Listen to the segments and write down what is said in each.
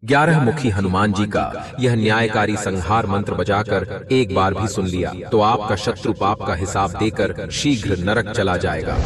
11 मुखी हनुमान जी का यह न्यायकारी संहार मंत्र बजाकर एक बार भी सुन लिया तो आपका शत्रु पाप का हिसाब देकर शीघ्र नरक चला जाएगा।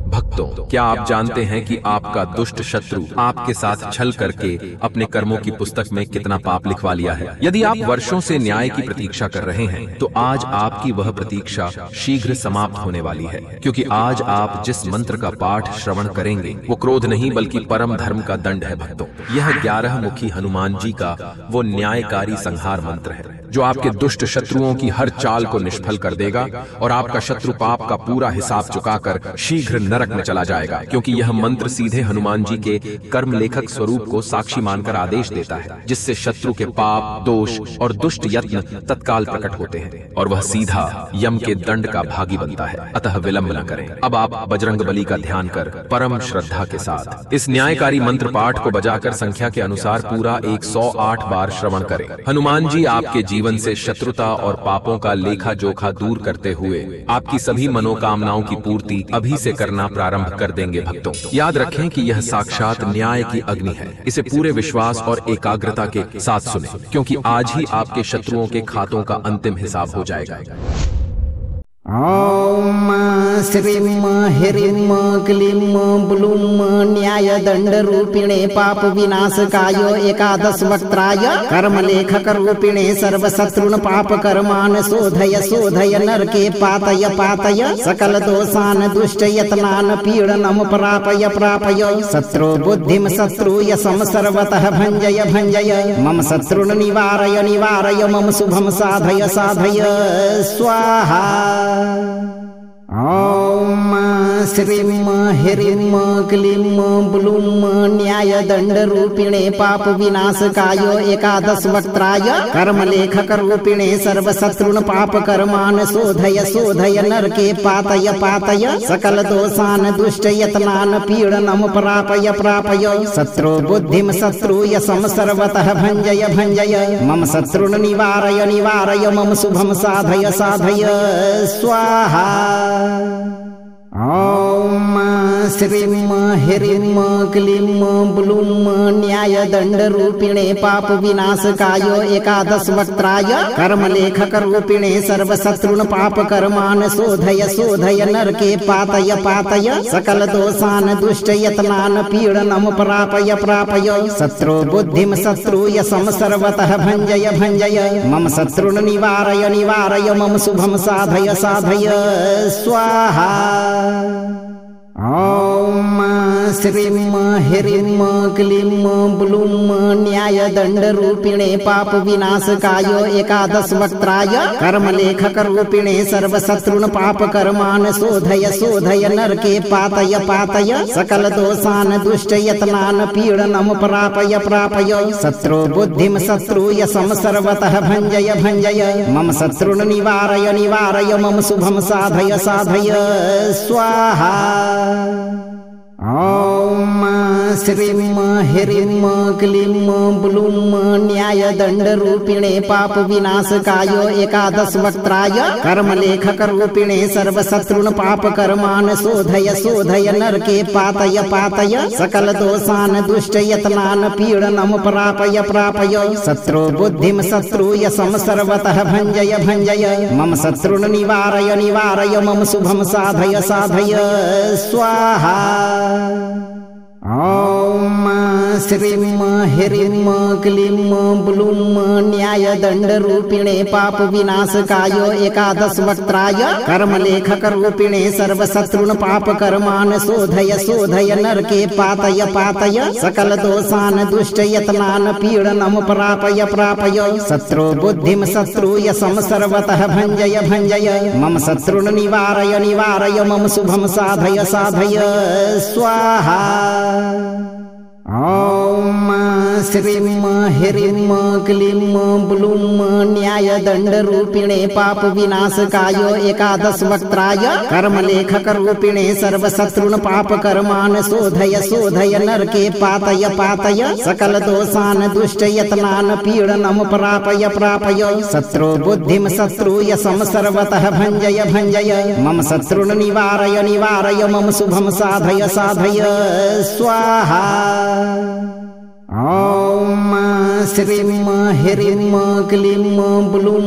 भक्तों, क्या आप जानते हैं कि आपका दुष्ट शत्रु आपके साथ छल करके अपने कर्मों की पुस्तक में कितना पाप लिखवा लिया है? यदि आप वर्षों से न्याय की प्रतीक्षा कर रहे हैं तो आज आपकी वह प्रतीक्षा शीघ्र समाप्त होने वाली है, क्योंकि आज आप जिस मंत्र का पाठ श्रवण करेंगे वो क्रोध नहीं बल्कि परम धर्म का दंड है। भक्तों, यह 11 मुखी हनुमान जी का वो न्यायकारी संहार मंत्र है जो आपके दुष्ट शत्रुओं की हर चाल को निष्फल कर देगा और आपका शत्रु पाप का पूरा हिसाब चुकाकर शीघ्र नरक में चला जाएगा, क्योंकि यह मंत्र सीधे हनुमान जी के कर्म लेखक स्वरूप को साक्षी मानकर आदेश देता है, जिससे शत्रु के पाप, दोष और दुष्ट यत्न तत्काल प्रकट होते हैं और वह सीधा यम के दंड का भागी बनता है। अतः विलंब न करें। अब आप बजरंगबली का ध्यान कर परम श्रद्धा के साथ इस न्यायकारी मंत्र पाठ को बजाकर संख्या के अनुसार पूरा 108 बार श्रवण करें। हनुमान जी आपके जीवन से शत्रुता और पापों का लेखा जोखा दूर करते हुए आपकी सभी मनोकामनाओं की पूर्ति अभी से करना प्रारंभ कर देंगे। भक्तों, याद रखें कि यह साक्षात न्याय की अग्नि है। इसे पूरे विश्वास और एकाग्रता के साथ सुनें, क्योंकि आज ही आपके शत्रुओं के खातों का अंतिम हिसाब हो जाएगा। ओम श्रीम ह्रीम क्लीम ब्लूम न्याय दंड रूपिणे पाप विनाशकाय एकादश वक्त्राय कर्म लेखक रूपिणे सर्व शत्रुन पाप कर्मान शोधय शोधय नरके पातय पातय सकल दोषान दुष्ट यत्नान पीडनम प्रापय प्रापय शत्रु बुद्धिम शत्रुय सम सर्वतः भंजय भंजय मम शत्रुन निवारय निवारय मम शुभम साधय साधय स्वाहा। ओम श्रीम ह्रीम क्लीम ब्लूम न्याय दंड रूपिणे पाप विनाशकाय एकादश वक्त्राय कर्म लेखक रूपिणे सर्व शत्रुन पाप कर्मान शोधय शोधय नरके पातय पातय सकल दोषान दुष्ट यत्नान पीडनम प्रापय प्रापय शत्रु बुद्धिम शत्रुय सम सर्वतः भंजय भंजय मम शत्रुन निवारय निवारय मम शुभम साधय साधय स्वाहा। ओम श्रीम ह्रीम क्लीम ब्लूम न्याय दंड रूपिणे पाप विनाशकाय एकादश वक्त्राय कर्म लेखक रूपिणे सर्व शत्रुन पाप कर्मान शोधय शोधय नरके पातय पातय सकल दोषान दुष्ट यत्नान पीडनम प्रापय प्रापय शत्रु बुद्धिम शत्रुय सम सर्वतः भंजय भंजय मम शत्रुन निवारय निवारय मम शुभम साधय साधय स्वाहा। ओम श्रीम ह्रीम क्लीम ब्लूम न्याय दंड रूपिणे पाप विनाशकाय एकादश वक्त्राय कर्म लेखक रूपिणे सर्व शत्रुन पाप कर्मान शोधय शोधय नरके पातय पातय सकल दोषान दुष्ट यत्नान पीडनम प्रापय प्रापय शत्रु बुद्धिम शत्रुय सम सर्वतः भंजय भंजय मम शत्रुन निवारय निवारय मम शुभम साधय साधय स्वाहा। ओम श्रीम ह्रीम क्लीम ब्लूम न्याय दंड रूपिणे पाप विनाशकाय एकादश वक्त्राय कर्म लेखक रूपिणे सर्व शत्रुन पाप कर्मान शोधय शोधय नरके पातय पातय सकल दोषान दुष्ट यत्नान पीडनम प्रापय प्रापय शत्रु बुद्धिम शत्रुय सम सर्वतः भंजय भंजय मम शत्रुन निवारय निवारय मम शुभम साधय साधय स्वाहा। ओम श्रीम ह्रीम क्लीम ब्लूम न्याय दंड रूपिणे पाप विनाशकाय एकादश वक्त्राय कर्म लेखक रूपिणे सर्व शत्रुन पाप कर्मान शोधय शोधय नरके पातय पातय सकल दोषान दुष्ट यत्नान पीडनम प्रापय प्रापय शत्रु बुद्धिम शत्रुय सम सर्वतः भंजय भंजय मम शत्रुन निवारय निवारय मम शुभम साधय साधय स्वाहा। ओम श्रीम ह्रीम क्लीम ब्लूम न्याय दंड रूपिणे पाप विनाशकाय एकादश वक्त्राय कर्म लेखक रूपिणे सर्व शत्रुन पाप कर्मान शोधय शोधय नरके पातय पातय सकल दोषान दुष्ट यत्नान पीडनम प्रापय प्रापय शत्रु बुद्धिम शत्रुय सम सर्वतः भंजय भंजय मम शत्रुन निवारय निवारय मम शुभम साधय साधय स्वाहा। ओम श्रीं ह्रीं क्लीं ब्लूं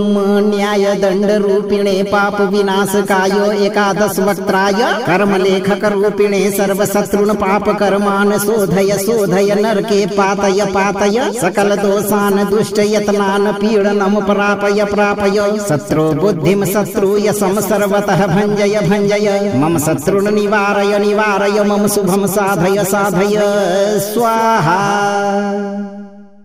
न्यायदण्डरूपिणे पापविनाशकाय एकादशवक्त्राय कर्मलेखकरूपिणे सर्वशत्रून् पापकर्मान् शोधय शोधय नरके पातय पातय सकलदोषान् दुष्टयत्नान् पीडनं प्रापय प्रापय शत्रु बुद्धिं शत्रुयशं सर्वतः भञ्जय भञ्जय मम शत्रुन् निवारय निवारय मम शुभं साधय साधय स्वाहा।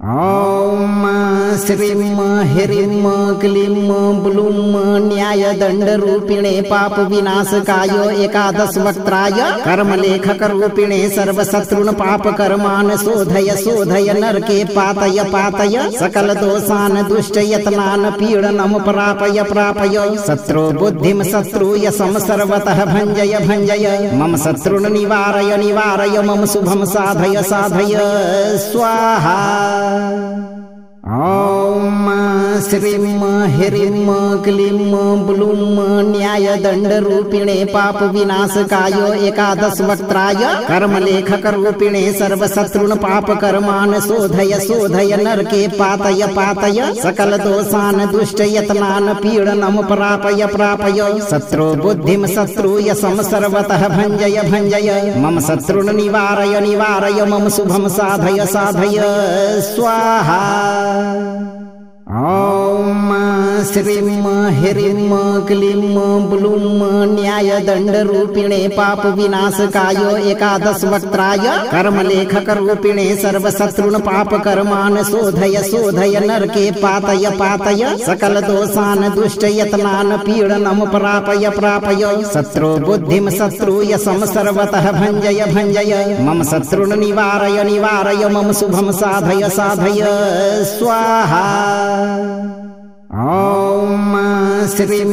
ॐ श्रीं ह्रीं क्लीं ब्लूं न्यायदण्डरूपिणे पापविनाशकाय एकादशवक्त्राय कर्मलेखकरूपिणे सर्वशत्रून् पापकर्मान् शोधय शोधय नरके पातय पातय सकलदोषान् दुष्टयत्नान् पीडनं प्रापय प्रापय शत्रु बुद्धिं शत्रुयशं सर्वतः भञ्जय भञ्जय मम शत्रुन् निवारय निवारय मम शुभं साधय साधय स्वाहा। ॐ श्रीं ह्रीं क्लीं ब्लूं न्यायदण्डरूपिणे पापविनाशकाय एकादशवक्त्राय कर्मलेखकरूपिणे सर्वशत्रून् पापकर्मान् शोधय शोधय नरके पातय पातय सकलदोषान् दुष्टयत्नान् पीडनं प्रापय प्रापय शत्रु बुद्धिं शत्रुयशं सर्वतः भञ्जय भञ्जय मम शत्रुन् निवारय निवारय मम शुभं साधय साधय स्वाहा। ॐ श्रीं ह्रीं क्लीं ब्लूं न्यायदण्डरूपिणे पापविनाशकाय एकादशवक्त्राय कर्मलेखकरूपिणे सर्वशत्रून् पापकर्मान् शोधय शोधय नरके पातय पातय सकलदोषान् दुष्टयत्नान् पीडनं प्रापय प्रापय शत्रु बुद्धिं शत्रुयशं सर्वतः भञ्जय भञ्जय मम शत्रुन् निवारय निवारय मम शुभं साधय साधय स्वाहा। ॐ श्रीं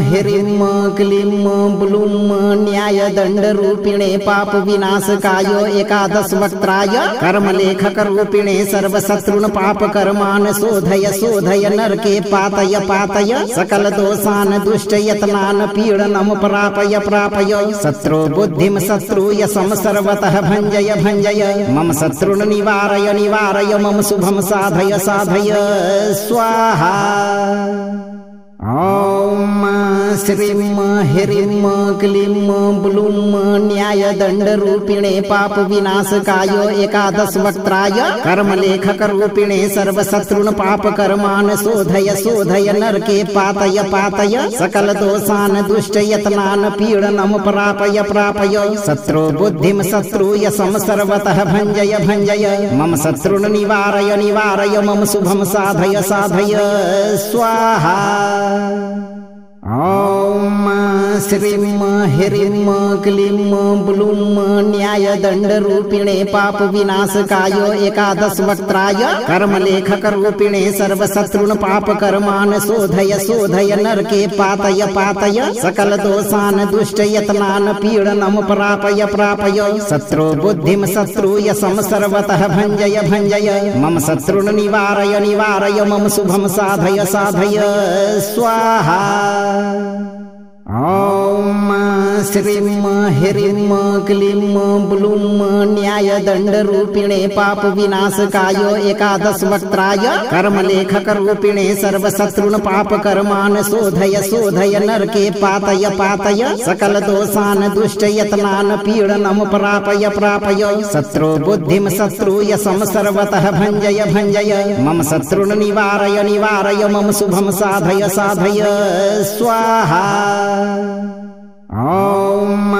ह्रीं क्लीं ब्लूं न्यायदण्डरूपिणे पापविनाशकाय एकादशवक्त्राय कर्मलेखकरूपिणे सर्वशत्रून् पापकर्मान् शोधय शोधय नरके पातय पातय सकलदोषान् दुष्टयत्नान् पीडनं प्रापय प्रापय शत्रु बुद्धिं शत्रुयशं सर्वतः भञ्जय भञ्जय मम शत्रुन् निवारय निवारय मम शुभं साधय साधय स्वाहा। ॐ श्रीं ह्रीं क्लीं ब्लूं न्यायदण्डरूपिणे पापविनाशकाय एकादशवक्त्राय कर्मलेखकरूपिणे सर्वशत्रून् पापकर्मान् शोधय शोधय नरके पातय पातय सकलदोषान् दुष्टयत्नान् पीडनं प्रापय प्रापय शत्रु बुद्धिं शत्रुयशं सर्वतः भञ्जय भञ्जय मम शत्रुन् निवारय निवारय मम शुभं साधय साधय स्वाहा। ॐ श्रीं ह्रीं क्लीं ब्लूं न्यायदण्डरूपिणे पापविनाशकाय एकादशवक्त्राय कर्मलेखकरूपिणे सर्वशत्रून् पापकर्मान् शोधय शोधय नरके पातय पातय सकलदोषान् दुष्टयत्नान् पीडनं प्रापय प्रापय शत्रु बुद्धिं शत्रुयशं सर्वतः भञ्जय भञ्जय मम शत्रुन् निवारय निवारय मम शुभं साधय साधय स्वाहा। ॐ श्रीं ह्रीं क्लीं ब्लूं न्यायदण्डरूपिणे पापविनाशकाय एकादशवक्त्राय कर्मलेखकरूपिणे सर्वशत्रून् पापकर्मान् शोधय शोधय नरके पातय पातय सकलदोषान् दुष्टयत्नान् पीडनं प्रापय प्रापय शत्रु बुद्धिं शत्रुयशं सर्वतः भञ्जय भञ्जय मम शत्रुन् निवारय निवारय मम शुभं साधय साधय स्वाहा। ॐ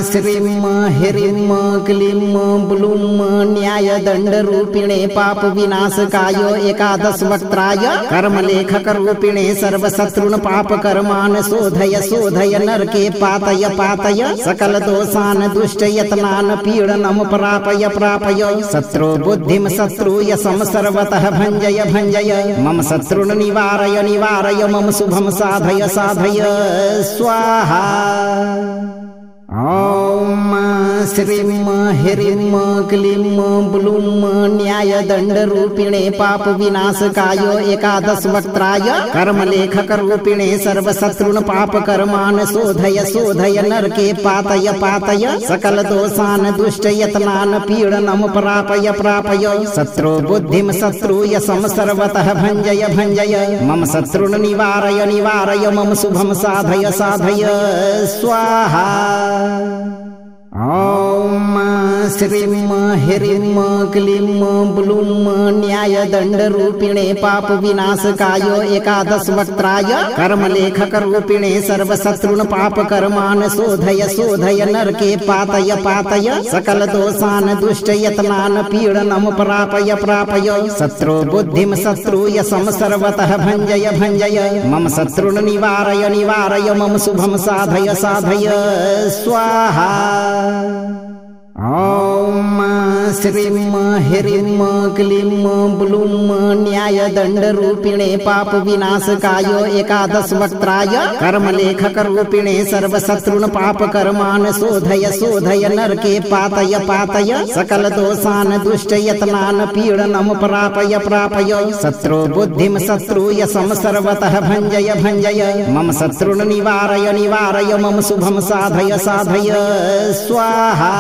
श्रीं ह्रीं क्लीं ब्लूं न्यायदण्डरूपिणे पापविनाशकाय एकादशवक्त्राय कर्मलेखकरूपिणे सर्वशत्रून् पापकर्मान् शोधय शोधय नरके पातय पातय सकलदोषान् दुष्टयत्नान् पीडनं प्रापय प्रापय शत्रु बुद्धिं शत्रुयशं सर्वतः भञ्जय भञ्जय मम शत्रुन् निवारय निवारय मम शुभं साधय साधय स्वाहा। ॐ श्रीं ह्रीं क्लीं ब्लूं न्यायदण्डरूपिणे पापविनाशकाय एकादशवक्त्राय कर्मलेखकरूपिणे सर्वशत्रून् पापकर्मान् शोधय शोधय नरके पातय पातय सकलदोषान् दुष्टयत्नान् पीडनं प्रापय प्रापय शत्रु बुद्धिं शत्रुयशं सर्वतः भञ्जय भञ्जय मम शत्रुन् निवारय निवारय मम शुभं साधय साधय स्वाहा। ॐ श्रीं ह्रीं क्लीं ब्लूं न्यायदण्डरूपिणे पापविनाशकाय एकादशवक्त्राय कर्मलेखकरूपिणे सर्वशत्रून् पापकर्मान् शोधय शोधय नरके पातय पातय सकलदोषान् दुष्टयत्नान् पीडनं प्रापय प्रापय शत्रु बुद्धिं शत्रुयशं सर्वतः भञ्जय भञ्जय मम शत्रुन् निवारय निवारय मम शुभं साधय साधय स्वाहा। ॐ श्रीं ह्रीं क्लीं ब्लूं न्यायदण्डरूपिणे पापविनाशकाय एकादशवक्त्राय कर्मलेखकरूपिणे सर्वशत्रून् पापकर्मान् शोधय शोधय नरके पातय पातय सकलदोषान् दुष्टयत्नान् पीडनं प्रापय प्रापय शत्रु बुद्धिं शत्रुयशं सर्वतः भञ्जय भञ्जय मम शत्रुन् निवारय निवारय मम शुभं साधय साधय स्वाहा।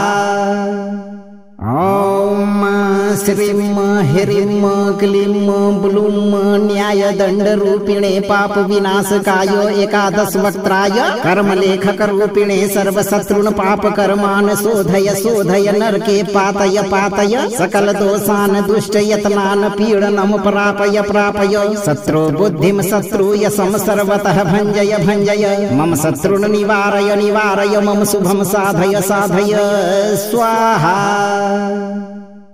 ॐ श्रीं ह्रीं क्लीं ब्लूं न्यायदण्डरूपिणे पापविनाशकाय एकादशवक्त्राय कर्मलेखकरूपिणे सर्वशत्रून् पापकर्मान् शोधय शोधय नरके पातय पातय सकलदोषान् दुष्टयत्नान् पीडनं प्रापय प्रापय शत्रु बुद्धिं शत्रुयशं सर्वतः भञ्जय भञ्जय मम शत्रुन् निवारय निवारय मम शुभं साधय साधय स्वाहा।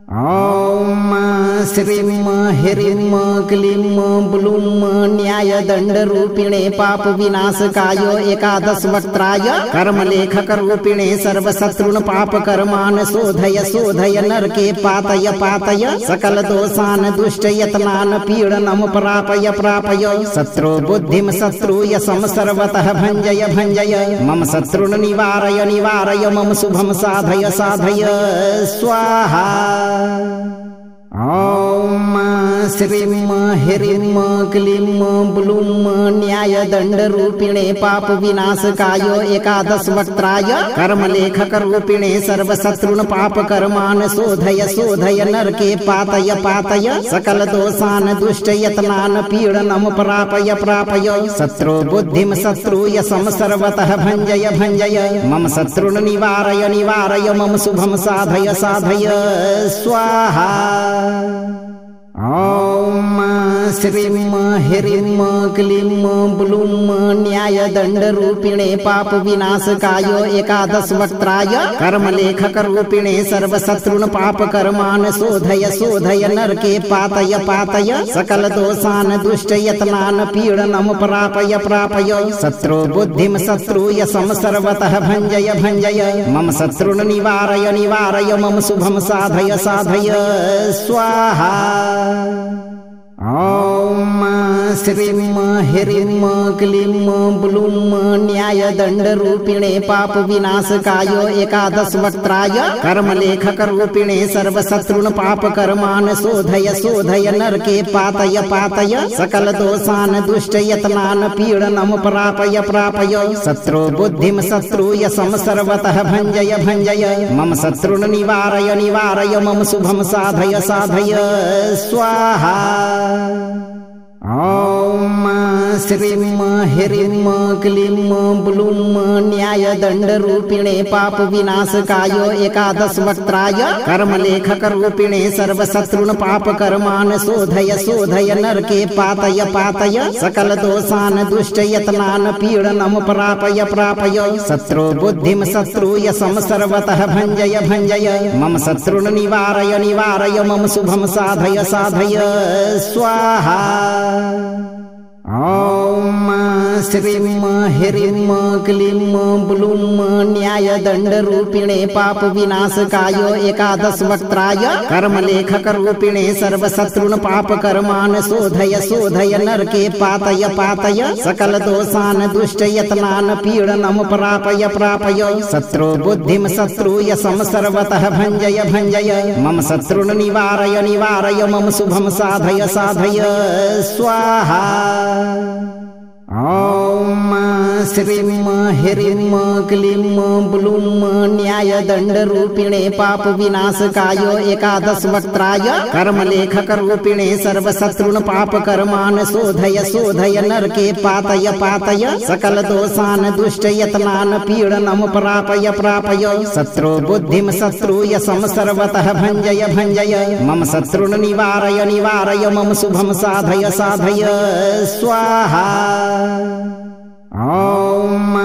ॐ श्रीं ह्रीं क्लीं ब्लूं न्यायदण्डरूपिणे पापविनाशकाय एकादशवक्त्राय कर्मलेखकरूपिणे सर्वशत्रून् पापकर्मान् शोधय शोधय नरके पातय पातय सकलदोषान् दुष्टयत्नान् पीडनं प्रापय प्रापय शत्रु बुद्धिं शत्रुयशं सर्वतः भञ्जय भञ्जय मम शत्रुन् निवारय निवारय मम शुभं साधय साधय स्वाहा। ॐ श्रीं ह्रीं क्लीं ब्लूं न्यायदण्डरूपिणे पापविनाशकाय एकादशवक्त्राय कर्मलेखकरूपिणे सर्वशत्रून् पापकर्मान् शोधय शोधय नरके पातय पातय सकलदोषान् दुष्टयत्नान् पीडनं प्रापय प्रापय शत्रु बुद्धिं शत्रुयशं सर्वतः भञ्जय भञ्जय मम शत्रुन् निवारय निवारय मम शुभं साधय साधय स्वाहा। ॐ श्रीं ह्रीं क्लीं ब्लूं न्यायदण्डरूपिणे पापविनाशकाय एकादशवक्त्राय कर्मलेखकरूपिणे सर्वशत्रून् पापकर्मान् शोधय शोधय नरके पातय पातय सकलदोषान् दुष्टयत्नान् पीडनं प्रापय प्रापय शत्रु बुद्धिं शत्रुयशं सर्वतः भञ्जय भञ्जय मम शत्रुन् निवारय निवारय मम शुभं साधय साधय स्वाहा। ॐ श्रीं ह्रीं क्लीं ब्लूं न्यायदण्डरूपिणे पापविनाशकाय एकादशवक्त्राय कर्मलेखकरूपिणे सर्वशत्रून् पापकर्मान् शोधय शोधय नरके पातय पातय सकलदोषान् दुष्टयत्नान् पीडनं प्रापय प्रापय शत्रु बुद्धिं शत्रुयशं सर्वतः भञ्जय भञ्जय मम शत्रुन् निवारय निवारय मम शुभं साधय साधय स्वाहा। ॐ श्रीं ह्रीं क्लीं ब्लूं न्यायदण्डरूपिणे पापविनाशकाय एकादशवक्त्राय कर्मलेखकरूपिणे सर्वशत्रून् पापकर्मान् शोधय शोधय नरके पातय पातय सकलदोषान् दुष्टयत्नान् पीडनं प्रापय प्रापय शत्रु बुद्धिं शत्रुयशं सर्वतः भञ्जय भञ्जय मम शत्रुन् निवारय निवारय मम शुभं साधय साधय स्वाहा। ॐ श्रीं ह्रीं क्लीं ब्लूं न्यायदण्डरूपिणे पापविनाशकाय एकादशवक्त्राय कर्मलेखकरूपिणे सर्वशत्रून् पापकर्मान् शोधय शोधय नरके पातय पातय सकलदोषान् दुष्टयत्नान् पीडनं प्रापय प्रापय शत्रु बुद्धिं शत्रुयशं सर्वतः भञ्जय भञ्जय मम शत्रुन् निवारय निवारय मम शुभं साधय साधय स्वाहा। ॐ श्रीं ह्रीं क्लीं ब्लूं न्यायदण्डरूपिणे पापविनाशकाय एकादशवक्त्राय कर्मलेखकरूपिणे सर्वशत्रून् पापकर्मान् शोधय शोधय नरके पातय पातय सकलदोषान् दुष्टयत्नान् पीडनं प्रापय प्रापय शत्रु बुद्धिं शत्रुयशं सर्वतः भञ्जय भञ्जय मम शत्रुन् निवारय निवारय मम शुभं साधय साधय स्वाहा। ॐ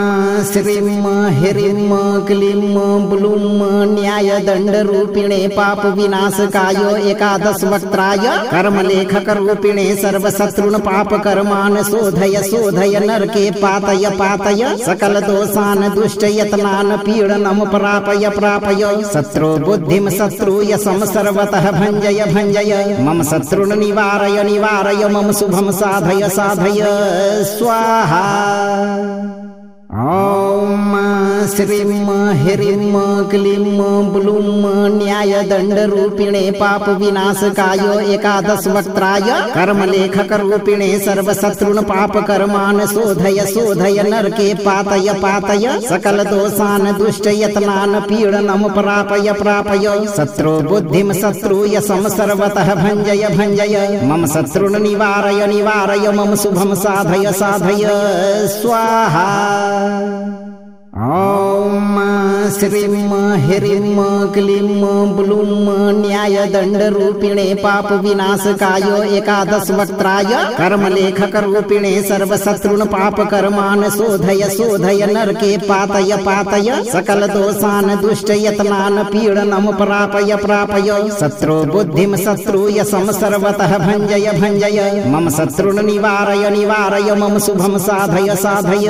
श्रीं ह्रीं क्लीं ब्लूं न्यायदण्डरूपिणे पापविनाशकाय एकादशवक्त्राय कर्मलेखकरूपिणे सर्वशत्रून् पापकर्मान् शोधय शोधय नरके पातय पातय सकलदोषान् दुष्टयत्नान् पीडनं प्रापय प्रापय शत्रु बुद्धिं शत्रुयशं सर्वतः भञ्जय भञ्जय मम शत्रुन् निवारय निवारय मम शुभं साधय साधय स्वाहा। ॐ श्रीं ह्रीं क्लीं ब्लूं न्यायदण्डरूपिणे पापविनाशकाय एकादशवक्त्राय कर्मलेखकरूपिणे सर्वशत्रून् पापकर्मान् शोधय शोधय नरके पातय पातय सकलदोषान् दुष्टयत्नान् पीडनं प्रापय प्रापय शत्रु बुद्धिं शत्रुयशं सर्वतः भञ्जय भञ्जय मम शत्रुन् निवारय निवारय मम शुभं साधय साधय स्वाहा। ॐ श्रीं ह्रीं क्लीं ब्लूं न्यायदण्डरूपिणे पापविनाशकाय एकादशवक्त्राय कर्मलेखकरूपिणे सर्वशत्रून् पापकर्मान् शोधय शोधय नरके पातय पातय सकलदोषान् दुष्टयत्नान् पीडनं प्रापय प्रापय शत्रु बुद्धिं शत्रुयशं सर्वतः भञ्जय भञ्जय मम शत्रुन् निवारय निवारय मम शुभं साधय साधय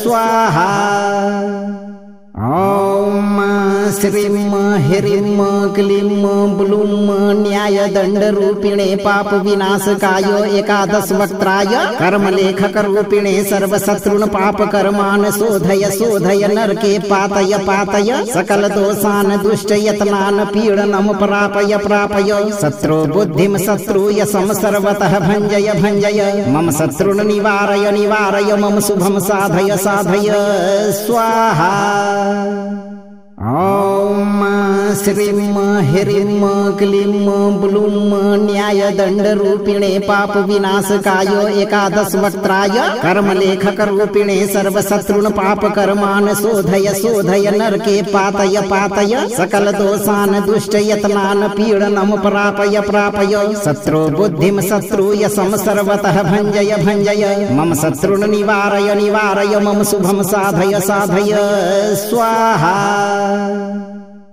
स्वाहा। ॐ श्रीं ह्रीं क्लीं ब्लूं न्यायदण्डरूपिणे पापविनाशकाय एकादशवक्त्राय कर्मलेखकरूपिणे सर्वशत्रून् पापकर्मान् शोधय शोधय नरके पातय पातय सकलदोषान् दुष्टयत्नान् पीडनं प्रापय प्रापय शत्रु बुद्धिं शत्रुयशं सर्वतः भञ्जय भञ्जय मम शत्रुन् निवारय निवारय मम शुभं साधय साधय स्वाहा। ॐ श्रीं ह्रीं क्लीं ब्लूं न्यायदण्डरूपिणे पापविनाशकाय एकादशवक्त्राय कर्मलेखकरूपिणे सर्वशत्रून् पापकर्मान् शोधय शोधय नरके पातय पातय सकलदोषान् दुष्टयत्नान् पीडनं प्रापय प्रापय शत्रु बुद्धिं शत्रुयशं सर्वतः भञ्जय भञ्जय मम शत्रुन् निवारय निवारय मम शुभं साधय साधय स्वाहा।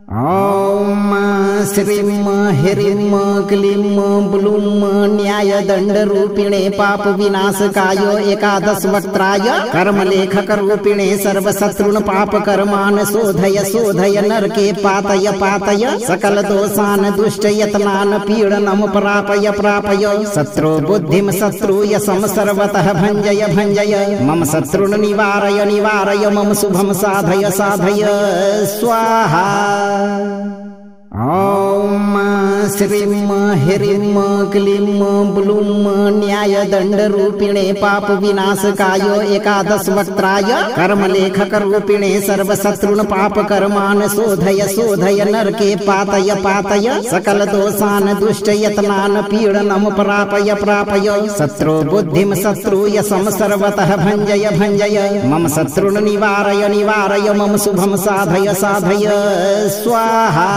ॐ श्रीं ह्रीं क्लीं ब्लूं न्यायदण्डरूपिणे पापविनाशकाय एकादशवक्त्राय कर्मलेखकरूपिणे सर्वशत्रून् पापकर्मान् शोधय शोधय नरके पातय पातय सकलदोषान् दुष्टयत्नान् पीडनं प्रापय प्रापय शत्रु बुद्धिं शत्रुयशं सर्वतः भञ्जय भञ्जय मम शत्रुन् निवारय निवारय मम शुभं साधय साधय स्वाहा। ॐ श्रीं ह्रीं क्लीं ब्लूं न्यायदण्डरूपिणे पापविनाशकाय एकादशवक्त्राय कर्मलेखकरूपिणे सर्वशत्रून् पापकर्मान् शोधय शोधय नरके पातय पातय सकलदोषान् दुष्टयत्नान् पीडनं प्रापय प्रापय शत्रु बुद्धिं शत्रुयशं सर्वतः भञ्जय भञ्जय मम शत्रुन् निवारय निवारय मम शुभं साधय साधय स्वाहा।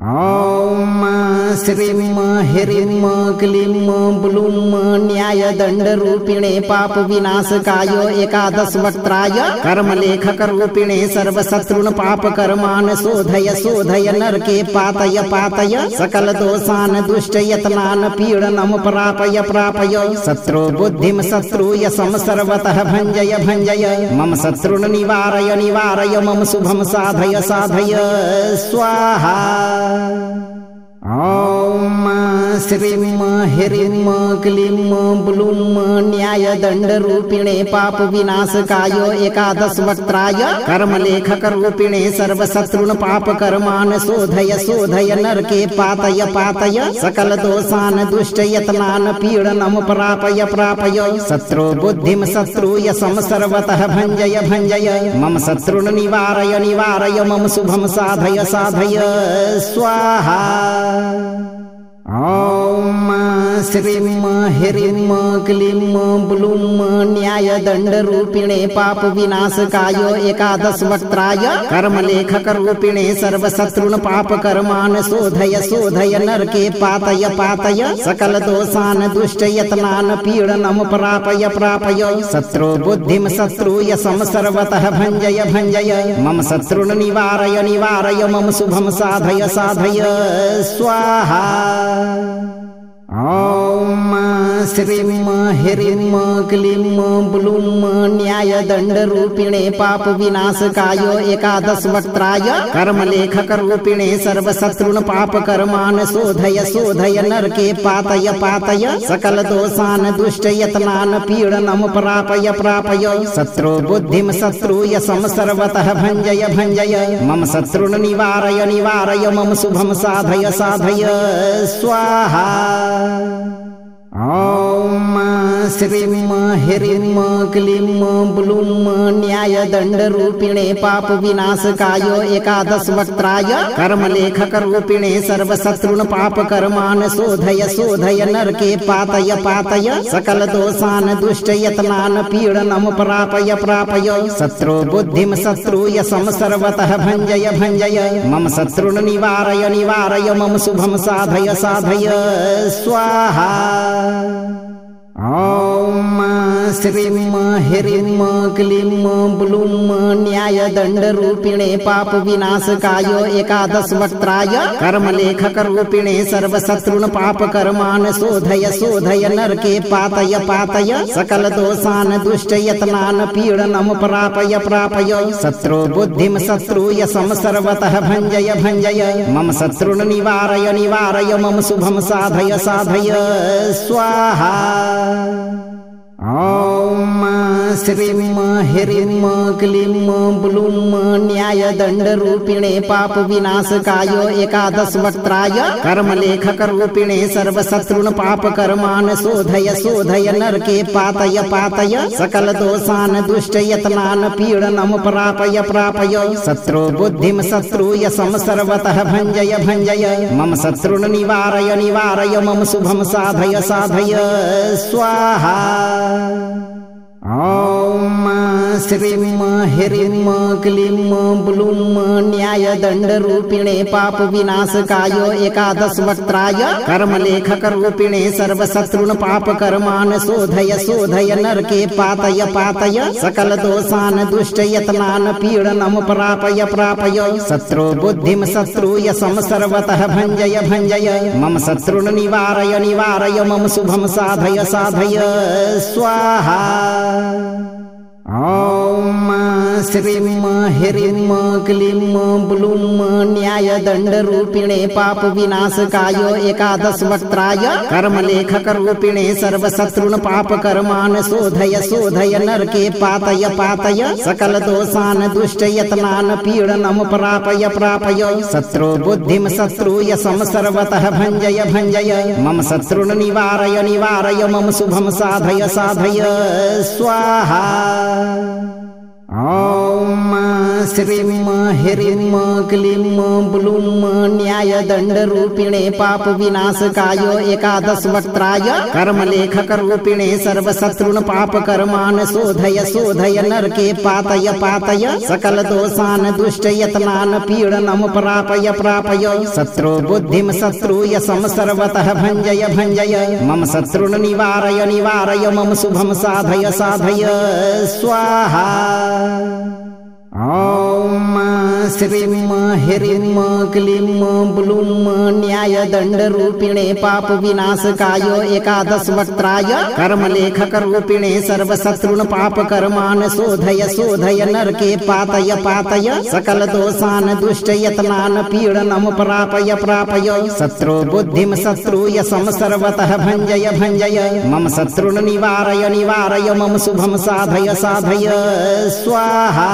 ॐ श्रीं ह्रीं क्लीं ब्लूं न्यायदण्डरूपिणे पापविनाशकाय एकादशवक्त्राय कर्मलेखकरूपिणे सर्वशत्रून् पापकर्मान् शोधय शोधय नरके पातय पातय सकलदोषान् दुष्टयत्नान् पीडनं प्रापय प्रापय शत्रु बुद्धिं शत्रुयशं सर्वतः भञ्जय भञ्जय मम शत्रुन् निवारय निवारय मम शुभं साधय साधय स्वाहा। ॐ श्रीं ह्रीं क्लीं ब्लूं न्यायदण्डरूपिणे पापविनाशकाय एकादशवक्त्राय कर्मलेखकरूपिणे सर्वशत्रून् पापकर्मान् शोधय शोधय नरके पातय पातय सकलदोषान् दुष्टयत्नान् पीडनं प्रापय प्रापय शत्रु बुद्धिं शत्रुयशं सर्वतः भञ्जय भञ्जय मम शत्रुन् निवारय निवारय मम शुभं साधय साधय स्वाहा। ॐ श्रीं ह्रीं क्लीं ब्लूं न्यायदण्डरूपिणे पापविनाशकाय एकादशवक्त्राय कर्मलेखकरूपिणे सर्वशत्रून् पापकर्मान् शोधय शोधय नरके पातय पातय सकलदोषान् दुष्टयत्नान् पीडनं प्रापय प्रापय शत्रु बुद्धिं शत्रुयशं सर्वतः भञ्जय भञ्जय मम शत्रुन् निवारय निवारय मम शुभं साधय साधय स्वाहा। ॐ श्रीं ह्रीं क्लीं ब्लूं न्यायदण्डरूपिणे पापविनाशकाय एकादशवक्त्राय कर्मलेखकरूपिणे सर्वशत्रून् पापकर्मान् शोधय शोधय नरके पातय पातय सकलदोषान् दुष्टयत्नान् पीडनं प्रापय प्रापय शत्रु बुद्धिं शत्रुयशं सर्वतः भञ्जय भञ्जय मम शत्रुन् निवारय निवारय मम शुभं साधय साधय स्वाहा। ॐ श्रीं ह्रीं क्लीं ब्लूं न्यायदण्डरूपिणे पापविनाशकाय एकादशवक्त्राय कर्मलेखकरूपिणे सर्वशत्रून् पापकर्मान् शोधय शोधय नरके पातय पातय सकलदोषान् दुष्टयत्नान् पीडनं प्रापय प्रापय शत्रु बुद्धिं शत्रुयशं सर्वतः भञ्जय भञ्जय मम शत्रुन् निवारय निवारय मम शुभं साधय साधय स्वाहा। ॐ श्रीं ह्रीं क्लीं ब्लूं न्यायदण्डरूपिणे पापविनाशकाय एकादशवक्त्राय कर्मलेखकरूपिणे सर्वशत्रून् पापकर्मान् शोधय शोधय नरके पातय पातय सकलदोषान् दुष्टयत्नान् पीडनं प्रापय प्रापय शत्रु बुद्धिं शत्रुयशं सर्वतः भञ्जय भञ्जय मम शत्रुन् निवारय निवारय मम शुभं साधय साधय स्वाहा। ॐ श्रीं ह्रीं क्लीं ब्लूं न्यायदण्डरूपिणे पापविनाशकाय एकादशवक्त्राय कर्मलेखकरूपिणे सर्वशत्रून् पापकर्मान् शोधय शोधय नरके पातय पातय सकलदोषान् दुष्टयत्नान् पीडनं प्रापय प्रापय शत्रु बुद्धिं शत्रुयशं सर्वतः भञ्जय भञ्जय मम शत्रुन् निवारय निवारय मम शुभं साधय साधय स्वाहा। ॐ श्रीं ह्रीं क्लीं ब्लूं न्यायदण्डरूपिणे पापविनाशकाय एकादशवक्त्राय कर्मलेखकरूपिणे सर्वशत्रून् पापकर्मान् शोधय शोधय नरके पातय पातय सकलदोषान् दुष्टयत्नान् पीडनं प्रापय प्रापय शत्रु बुद्धिं शत्रुयशं सर्वतः भञ्जय भञ्जय मम शत्रुन् निवारय निवारय मम शुभं साधय साधय स्वाहा। ॐ श्रीं ह्रीं क्लीं ब्लूं न्यायदण्डरूपिणे पापविनाशकाय एकादशवक्त्राय कर्मलेखकरूपिणे सर्वशत्रून् पापकर्मान् शोधय शोधय नरके पातय पातय सकलदोषान् दुष्टयत्नान् पीडनं प्रापय प्रापय शत्रु बुद्धिं शत्रुयशं सर्वतः भञ्जय भञ्जय मम शत्रुन् निवारय निवारय मम शुभं साधय साधय स्वाहा। ॐ श्रीं ह्रीं क्लीं ब्लूं न्यायदण्डरूपिणे पापविनाशकाय एकादशवक्त्राय कर्मलेखकरूपिणे सर्वशत्रून् पापकर्मान् शोधय शोधय नरके पातय पातय सकलदोषान् दुष्टयत्नान् पीडनं प्रापय प्रापय शत्रु बुद्धिं शत्रुयशं सर्वतः भञ्जय भञ्जय मम शत्रुन् निवारय निवारय मम शुभं साधय साधय स्वाहा। ॐ श्रीं ह्रीं क्लीं ब्लूं न्यायदण्डरूपिणे पापविनाशकाय एकादशवक्त्राय कर्मलेखकरूपिणे सर्वशत्रून् पापकर्मान् शोधय शोधय नरके पातय पातय सकलदोषान् दुष्टयत्नान् पीडनं प्रापय प्रापय शत्रु बुद्धिं शत्रुयशं सर्वतः भञ्जय भञ्जय मम शत्रुन् निवारय निवारय मम शुभं साधय साधय स्वाहा।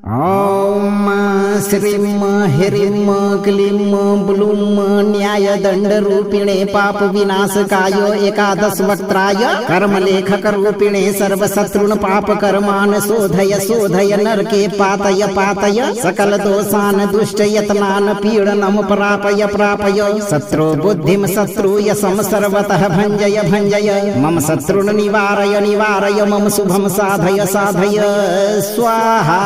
ॐ श्रीं ह्रीं क्लीं ब्लूं न्यायदण्डरूपिणे पापविनाशकाय एकादशवक्त्राय कर्मलेखकरूपिणे सर्वशत्रून् पापकर्मान् शोधय शोधय नरके पातय पातय सकलदोषान् दुष्टयत्नान् पीडनं प्रापय प्रापय शत्रु बुद्धिं शत्रुयशं सर्वतः भञ्जय भञ्जय मम शत्रुन् निवारय निवारय मम शुभं साधय साधय स्वाहा।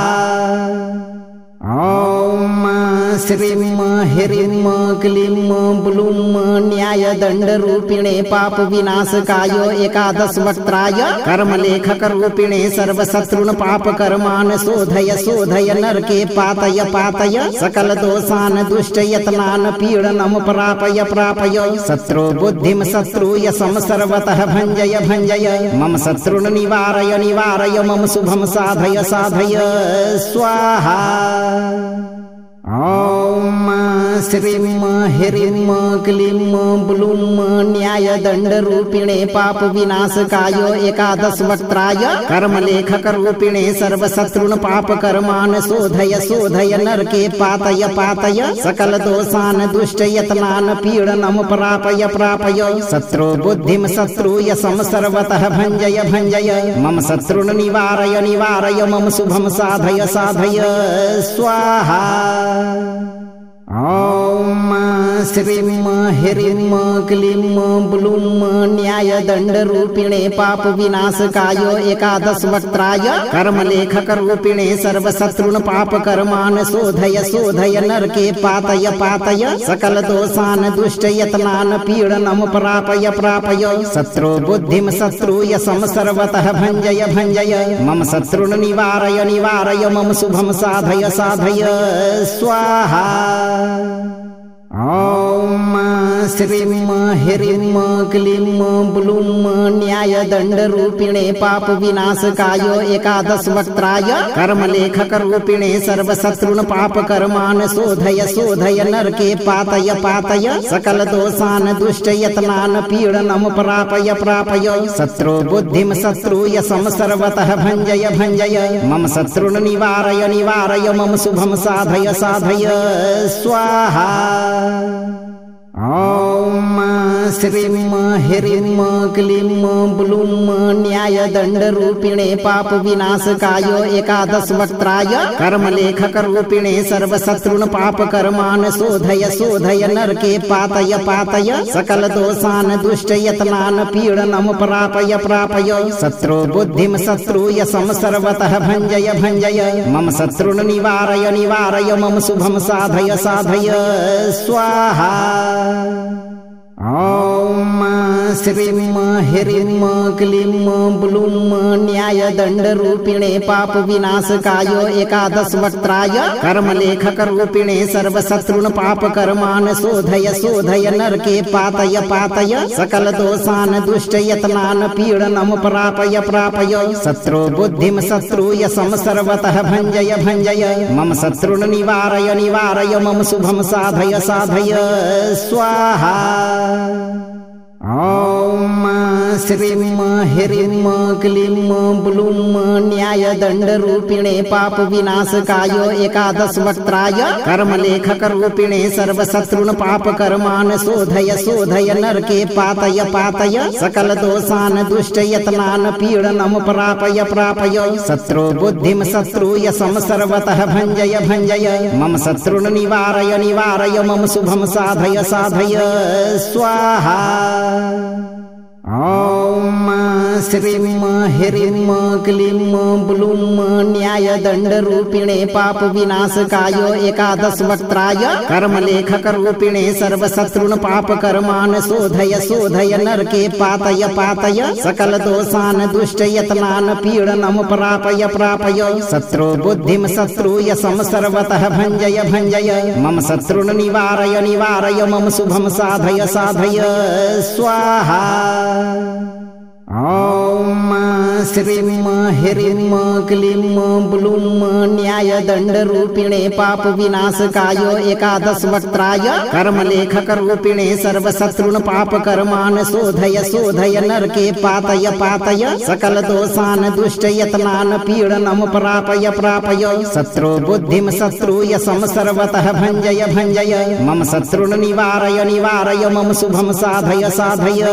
ॐ श्रीं ह्रीं क्लीं ब्लूं न्यायदण्डरूपिणे पापविनाशकाय एकादशवक्त्राय कर्मलेखकरूपिणे सर्वशत्रून् पापकर्मान् शोधय शोधय नरके पातय पातय सकलदोषान् दुष्टयत्नान् पीडनं प्रापय प्रापय शत्रु बुद्धिं शत्रुयशं सर्वतः भञ्जय भञ्जय मम शत्रुन् निवारय निवारय मम शुभं साधय साधय स्वाहा। ॐ श्रीं ह्रीं क्लीं ब्लूं न्यायदण्डरूपिणे पापविनाशकाय एकादशवक्त्राय कर्मलेखकरूपिणे सर्वशत्रून् पापकर्मान् शोधय शोधय नरके पातय पातय सकलदोषान् दुष्टयत्नान् पीडनं प्रापय प्रापय शत्रु बुद्धिं शत्रुयशं सर्वतः भञ्जय भञ्जय मम शत्रुन् निवारय निवारय मम शुभं साधय साधय स्वाहा। ॐ श्रीं ह्रीं क्लीं ब्लूं न्यायदण्डरूपिणे पापविनाशकाय एकादशवक्त्राय कर्मलेखकरूपिणे सर्वशत्रून् पापकर्मान् शोधय शोधय नरके पातय पातय सकलदोषान् दुष्टयत्नान् पीडनं प्रापय प्रापय शत्रु बुद्धिं शत्रुयशं सर्वतः भञ्जय भञ्जय मम शत्रुन् निवारय निवारय मम शुभं साधय साधय स्वाहा। ॐ श्रीं ह्रीं क्लीं ब्लूं न्यायदण्डरूपिणे पापविनाशकाय एकादशवक्त्राय कर्मलेखकरूपिणे सर्वशत्रून् पापकर्मान् शोधय शोधय नरके पातय पातय सकलदोषान् दुष्टयत्नान् पीडनं प्रापय प्रापय शत्रु बुद्धिं शत्रुयशं सर्वतः भञ्जय भञ्जय मम शत्रुन् निवारय निवारय मम शुभं साधय साधय स्वाहा। ॐ श्रीं ह्रीं क्लीं ब्लूं न्यायदण्डरूपिणे पापविनाशकाय एकादशवक्त्राय कर्मलेखकरूपिणे सर्वशत्रून् पापकर्मान् शोधय शोधय नरके पातय पातय सकलदोषान् दुष्टयत्नान् पीडनं प्रापय प्रापय शत्रु बुद्धिं शत्रुयशं सर्वतः भञ्जय भञ्जय मम शत्रुन् निवारय निवारय मम शुभं साधय साधय स्वाहा। ॐ श्रीं ह्रीं क्लीं ब्लूं न्यायदण्डरूपिणे पापविनाशकाय एकादशवक्त्राय कर्मलेखकरूपिणे सर्वशत्रून् पापकर्मान् शोधय शोधय नरके पातय पातय सकलदोषान् दुष्टयत्नान् पीडनं प्रापय प्रापय शत्रु बुद्धिं शत्रुयशं सर्वतः भञ्जय भञ्जय मम शत्रुन् निवारय निवारय मम शुभं साधय साधय स्वाहा। ॐ श्रीं ह्रीं क्लीं ब्लूं न्यायदण्डरूपिणे पापविनाशकाय एकादशवक्त्राय कर्मलेखकरूपिणे सर्वशत्रून् पापकर्मान् शोधय शोधय नरके पातय पातय सकलदोषान् दुष्टयत्नान् पीडनं प्रापय प्रापय शत्रु बुद्धिं शत्रुयशं सर्वतः भञ्जय भञ्जय मम शत्रुन् निवारय निवारय मम शुभं साधय साधय स्वाहा। ॐ श्रीं ह्रीं क्लीं ब्लूं न्यायदण्डरूपिणे पापविनाशकाय एकादशवक्त्राय कर्मलेखकरूपिणे सर्वशत्रून् पापकर्मान् शोधय शोधय नरके पातय पातय सकलदोषान् दुष्टयत्नान् पीडनं प्रापय प्रापय शत्रु बुद्धिं शत्रुयशं सर्वतः भञ्जय भञ्जय मम शत्रुन् निवारय निवारय मम शुभं साधय साधय स्वाहा। ॐ श्रीं ह्रीं क्लीं ब्लूं न्यायदण्डरूपिणे पापविनाशकाय एकादशवक्त्राय कर्मलेखकरूपिणे सर्वशत्रून् पापकर्मान् शोधय शोधय नरके पातय पातय सकलदोषान् दुष्टयत्नान् पीडनं प्रापय प्रापय शत्रु बुद्धिं शत्रुयशं सर्वतः भञ्जय भञ्जय मम शत्रुन् निवारय निवारय मम शुभं साधय साधय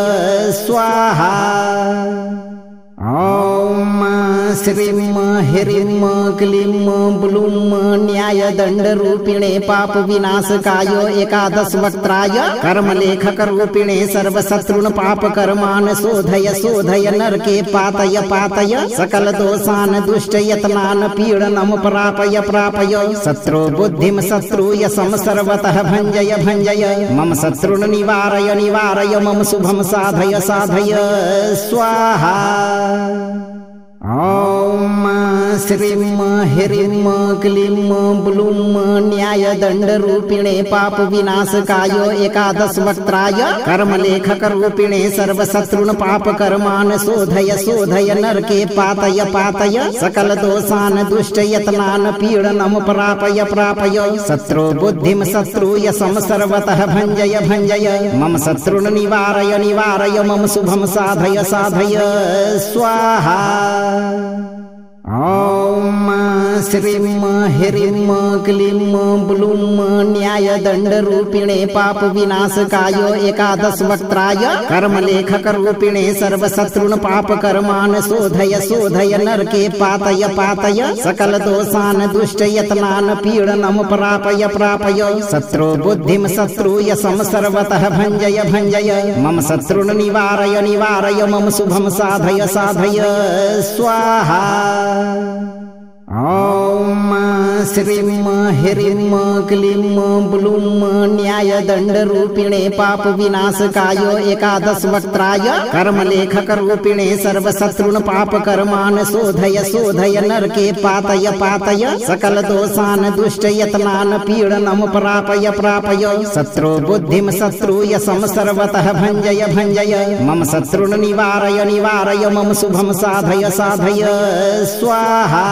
स्वाहा। ॐ श्रीं ह्रीं क्लीं ब्लूं न्यायदण्डरूपिणे पापविनाशकाय एकादशवक्त्राय कर्मलेखकरूपिणे सर्वशत्रून् पापकर्मान् शोधय शोधय नरके पातय पातय सकलदोषान् दुष्टयत्नान् पीडनं प्रापय प्रापय शत्रु बुद्धिं शत्रुयशं सर्वतः भञ्जय भञ्जय मम शत्रुन् निवारय निवारय मम शुभं साधय साधय स्वाहा। ॐ श्रीं ह्रीं क्लीं ब्लूं न्यायदण्डरूपिणे पापविनाशकाय एकादशवक्त्राय कर्मलेखकरूपिणे सर्वशत्रून् पापकर्मान् शोधय शोधय नरके पातय पातय सकलदोषान् दुष्टयत्नान् पीडनं प्रापय प्रापय शत्रु बुद्धिं शत्रुयशं सर्वतः भञ्जय भञ्जय मम शत्रुन् निवारय निवारय मम शुभं साधय साधय स्वाहा। ॐ श्रीं ह्रीं क्लीं ब्लूं न्यायदण्डरूपिणे पापविनाशकाय एकादशवक्त्राय कर्मलेखकरूपिणे सर्वशत्रून् पापकर्मान् शोधय शोधय नरके पातय पातय सकलदोषान् दुष्टयत्नान् पीडनं प्रापय प्रापय शत्रु बुद्धिं शत्रुयशं सर्वतः भञ्जय भञ्जय मम शत्रुन् निवारय निवारय मम शुभं साधय साधय स्वाहा। ॐ श्रीं ह्रीं क्लीं ब्लूं न्यायदण्डरूपिणे पापविनाशकाय एकादशवक्त्राय कर्मलेखकरूपिणे सर्वशत्रून् पापकर्मान् शोधय शोधय नरके पातय पातय सकलदोषान् दुष्टयत्नान् पीडनं प्रापय प्रापय शत्रु बुद्धिं शत्रुयशं सर्वतः भञ्जय भञ्जय मम शत्रुन् निवारय निवारय मम शुभं साधय साधय स्वाहा।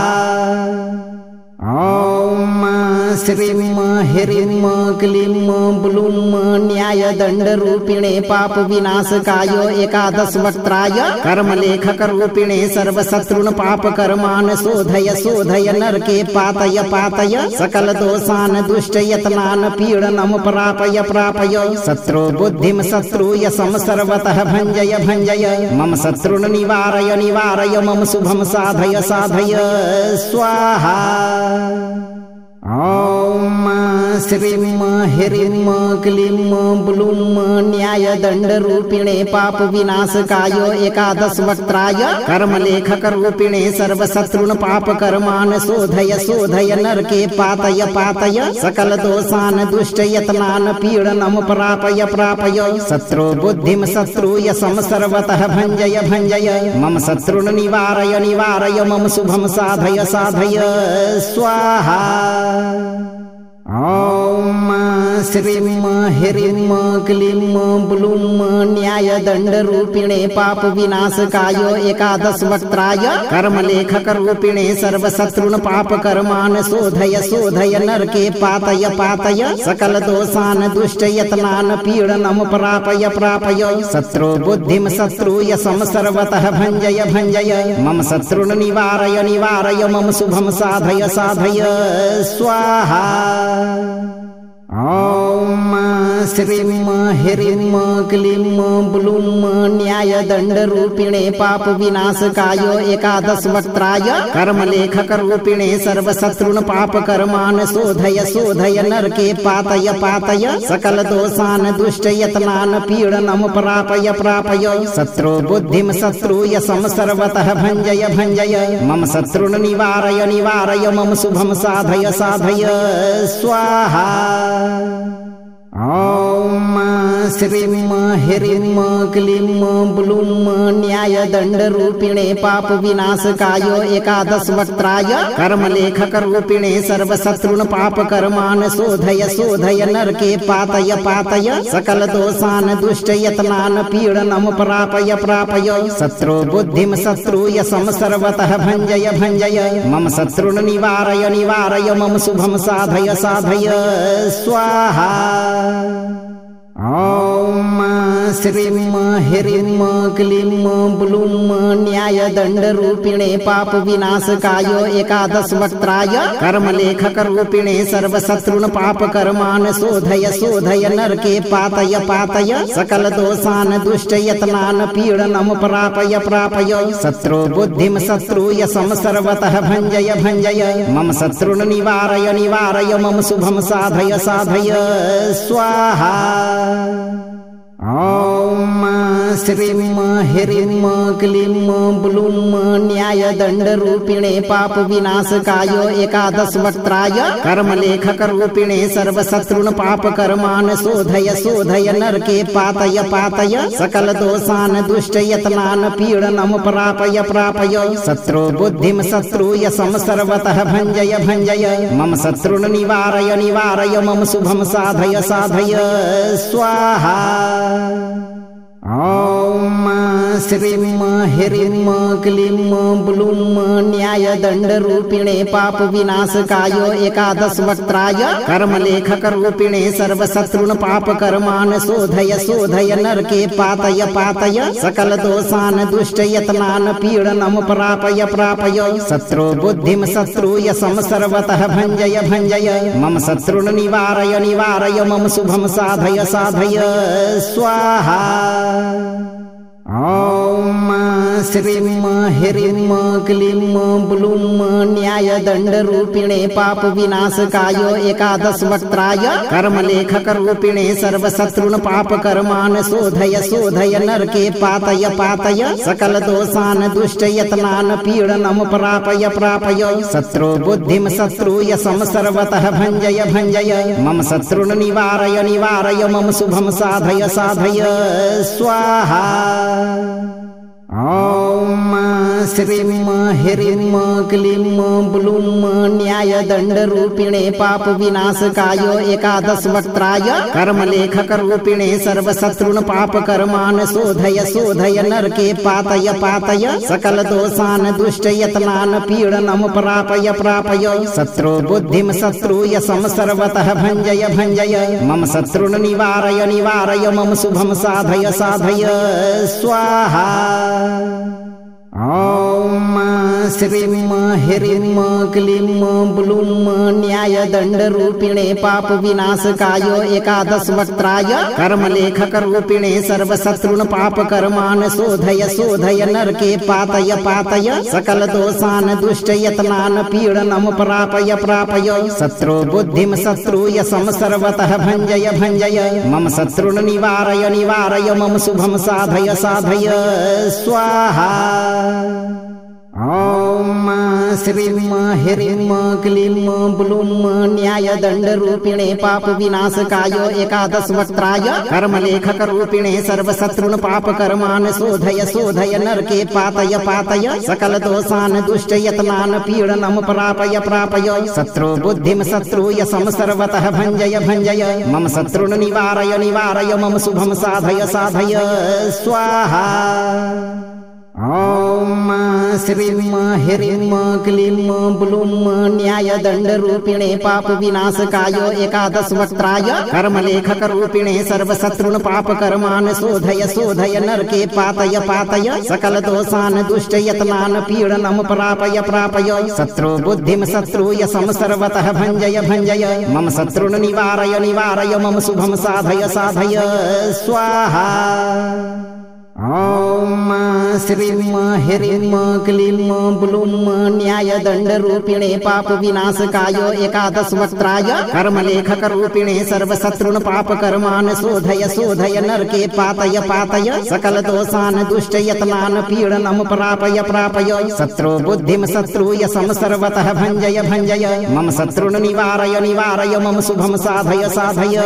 ॐ श्रीं ह्रीं क्लीं ब्लूं न्यायदण्डरूपिणे पापविनाशकाय एकादशवक्त्राय कर्मलेखकरूपिणे सर्वशत्रून् पापकर्मान् शोधय शोधय नरके पातय पातय सकलदोषान् दुष्टयत्नान् पीडनं प्रापय प्रापय शत्रु बुद्धिं शत्रुयशं सर्वतः भञ्जय भञ्जय मम शत्रुन् निवारय निवारय मम शुभं साधय साधय स्वाहा। ॐ श्रीं ह्रीं क्लीं ब्लूं न्यायदण्डरूपिणे पापविनाशकाय एकादशवक्त्राय कर्मलेखकरूपिणे सर्वशत्रून् पापकर्मान् शोधय शोधय नरके पातय पातय सकलदोषान् दुष्टयत्नान् पीडनं प्रापय प्रापय शत्रु बुद्धिं शत्रुयशं सर्वतः भञ्जय भञ्जय मम शत्रुन् निवारय निवारय मम शुभं साधय साधय स्वाहा। ॐ श्रीं ह्रीं क्लीं ब्लूं न्यायदण्डरूपिणे पापविनाशकाय एकादशवक्त्राय कर्मलेखकरूपिणे सर्वशत्रून् पापकर्मान् शोधय शोधय नरके पातय पातय सकलदोषान् दुष्टयत्नान् पीडनं प्रापय प्रापय शत्रु बुद्धिं शत्रुयशं सर्वतः भञ्जय भञ्जय मम शत्रुन् निवारय निवारय मम शुभं साधय साधय स्वाहा। ॐ श्रीं ह्रीं क्लीं ब्लूं न्यायदण्डरूपिणे पापविनाशकाय एकादशवक्त्राय कर्मलेखकरूपिणे सर्वशत्रून् पापकर्मान् शोधय शोधय नरके पातय पातय सकलदोषान् दुष्टयत्नान् पीडनं प्रापय प्रापय शत्रु बुद्धिं शत्रुयशं सर्वतः भञ्जय भञ्जय मम शत्रुन् निवारय निवारय मम शुभं साधय साधय स्वाहा। ॐ श्रीं ह्रीं क्लीं ब्लूं न्यायदण्डरूपिणे पापविनाशकाय एकादशवक्त्राय कर्मलेखकरूपिणे सर्वशत्रून् पापकर्मान् शोधय शोधय नरके पातय पातय सकलदोषान् दुष्टयत्नान् पीडनं प्रापय प्रापय शत्रु बुद्धिं शत्रुयशं सर्वतः भञ्जय भञ्जय मम शत्रुन् निवारय निवारय मम शुभं साधय साधय स्वाहा। ॐ श्रीं ह्रीं क्लीं ब्लूं न्यायदण्डरूपिणे पापविनाशकाय एकादशवक्त्राय कर्मलेखकरूपिणे सर्वशत्रून् पापकर्मान् शोधय शोधय नरके पातय पातय सकलदोषान् दुष्टयत्नान् पीडनं प्रापय प्रापय शत्रु बुद्धिं शत्रुयशं सर्वतः भञ्जय भञ्जय मम शत्रुन् निवारय निवारय मम शुभं साधय साधय स्वाहा। ॐ श्रीं ह्रीं क्लीं ब्लूं न्यायदण्डरूपिणे पापविनाशकाय एकादशवक्त्राय कर्मलेखकरूपिणे सर्वशत्रून् पापकर्मान् शोधय शोधय नरके पातय पातय सकलदोषान् दुष्टयत्नान् पीडनं प्रापय प्रापय शत्रु बुद्धिं शत्रुयशं सर्वतः भञ्जय भञ्जय मम शत्रुन् निवारय निवारय मम शुभं साधय साधय स्वाहा। ॐ श्रीं ह्रीं क्लीं ब्लूं न्यायदण्डरूपिणे पापविनाशकाय एकादशवक्त्राय कर्मलेखकरूपिणे सर्वशत्रून् पापकर्मान् शोधय शोधय नरके पातय पातय सकलदोषान् दुष्टयत्नान् पीडनं प्रापय प्रापय शत्रु बुद्धिं शत्रुयशं सर्वतः भञ्जय भञ्जय मम शत्रुन् निवारय निवारय मम शुभं साधय साधय स्वाहा। ॐ श्रीं ह्रीं क्लीं ब्लूं न्यायदण्डरूपिणे पापविनाशकाय एकादशवक्त्राय कर्मलेखकरूपिणे सर्वशत्रून् पापकर्मान् शोधय शोधय नरके पातय पातय सकलदोषान् दुष्टयत्नान् पीडनं प्रापय प्रापय शत्रु बुद्धिं शत्रुयशं सर्वतः भञ्जय भञ्जय मम शत्रुन् निवारय निवारय मम शुभं साधय साधय स्वाहा। ॐ श्रीं ह्रीं क्लीं ब्लूं न्यायदण्डरूपिणे पापविनाशकाय एकादशवक्त्राय कर्मलेखकरूपिणे सर्वशत्रून् पापकर्मान् शोधय शोधय नरके पातय पातय सकलदोषान् दुष्टयत्नान् पीडनं प्रापय प्रापय शत्रु बुद्धिं शत्रुयशं सर्वतः भञ्जय भञ्जय मम शत्रुन् निवारय निवारय मम शुभं साधय साधय स्वाहा। ॐ श्रीं ह्रीं क्लीं ब्लूं न्यायदण्डरूपिणे पापविनाशकाय एकादशवक्त्राय कर्मलेखकरूपिणे सर्वशत्रून् पापकर्मान् शोधय शोधय नरके पातय पातय सकलदोषान् दुष्टयत्नान् पीडनं प्रापय प्रापय शत्रु बुद्धिं शत्रुयशं सर्वतः भञ्जय भञ्जय मम शत्रुन् निवारय निवारय मम शुभं साधय साधय स्वाहा। ॐ श्रीं ह्रीं क्लीं ब्लूं न्यायदण्डरूपिणे पापविनाशकाय एकादशवक्त्राय कर्मलेखकरूपिणे सर्वशत्रून् पापकर्मान् शोधय शोधय नरके पातय पातय सकलदोषान् दुष्टयत्नान् पीडनं प्रापय प्रापय शत्रु बुद्धिं शत्रूयशं सर्वतः भञ्जय भञ्जय मम शत्रून् निवारय निवारय मम शुभं साधय साधय स्वाहा। ॐ श्रीं ह्रीं क्लीं ब्लूं न्यायदण्डरूपिणे पापविनाशकाय एकादशवक्त्राय कर्मलेखकरूपिणे सर्वशत्रून् पापकर्मान् शोधय शोधय नरके पातय पातय सकलदोषान् दुष्टयत्नान् पीडनं प्रापय प्रापय शत्रु बुद्धिं शत्रूयशं सर्वतः भञ्जय भञ्जय मम शत्रून् निवारय निवारय मम शुभं साधय साधय स्वाहा। ॐ श्रीं ह्रीं क्लीं ब्लूं न्यायदण्डरूपिणे पापविनाशकाय एकादशवक्त्राय कर्मलेखकरूपिणे सर्वशत्रून् पापकर्मान् शोधय शोधय नरके पातय पातय सकलदोषान् दुष्टयत्नान् पीडनं प्रापय प्रापय शत्रु बुद्धिं शत्रूयशं सर्वतः भञ्जय भञ्जय मम शत्रून् निवारय निवारय मम शुभं साधय साधय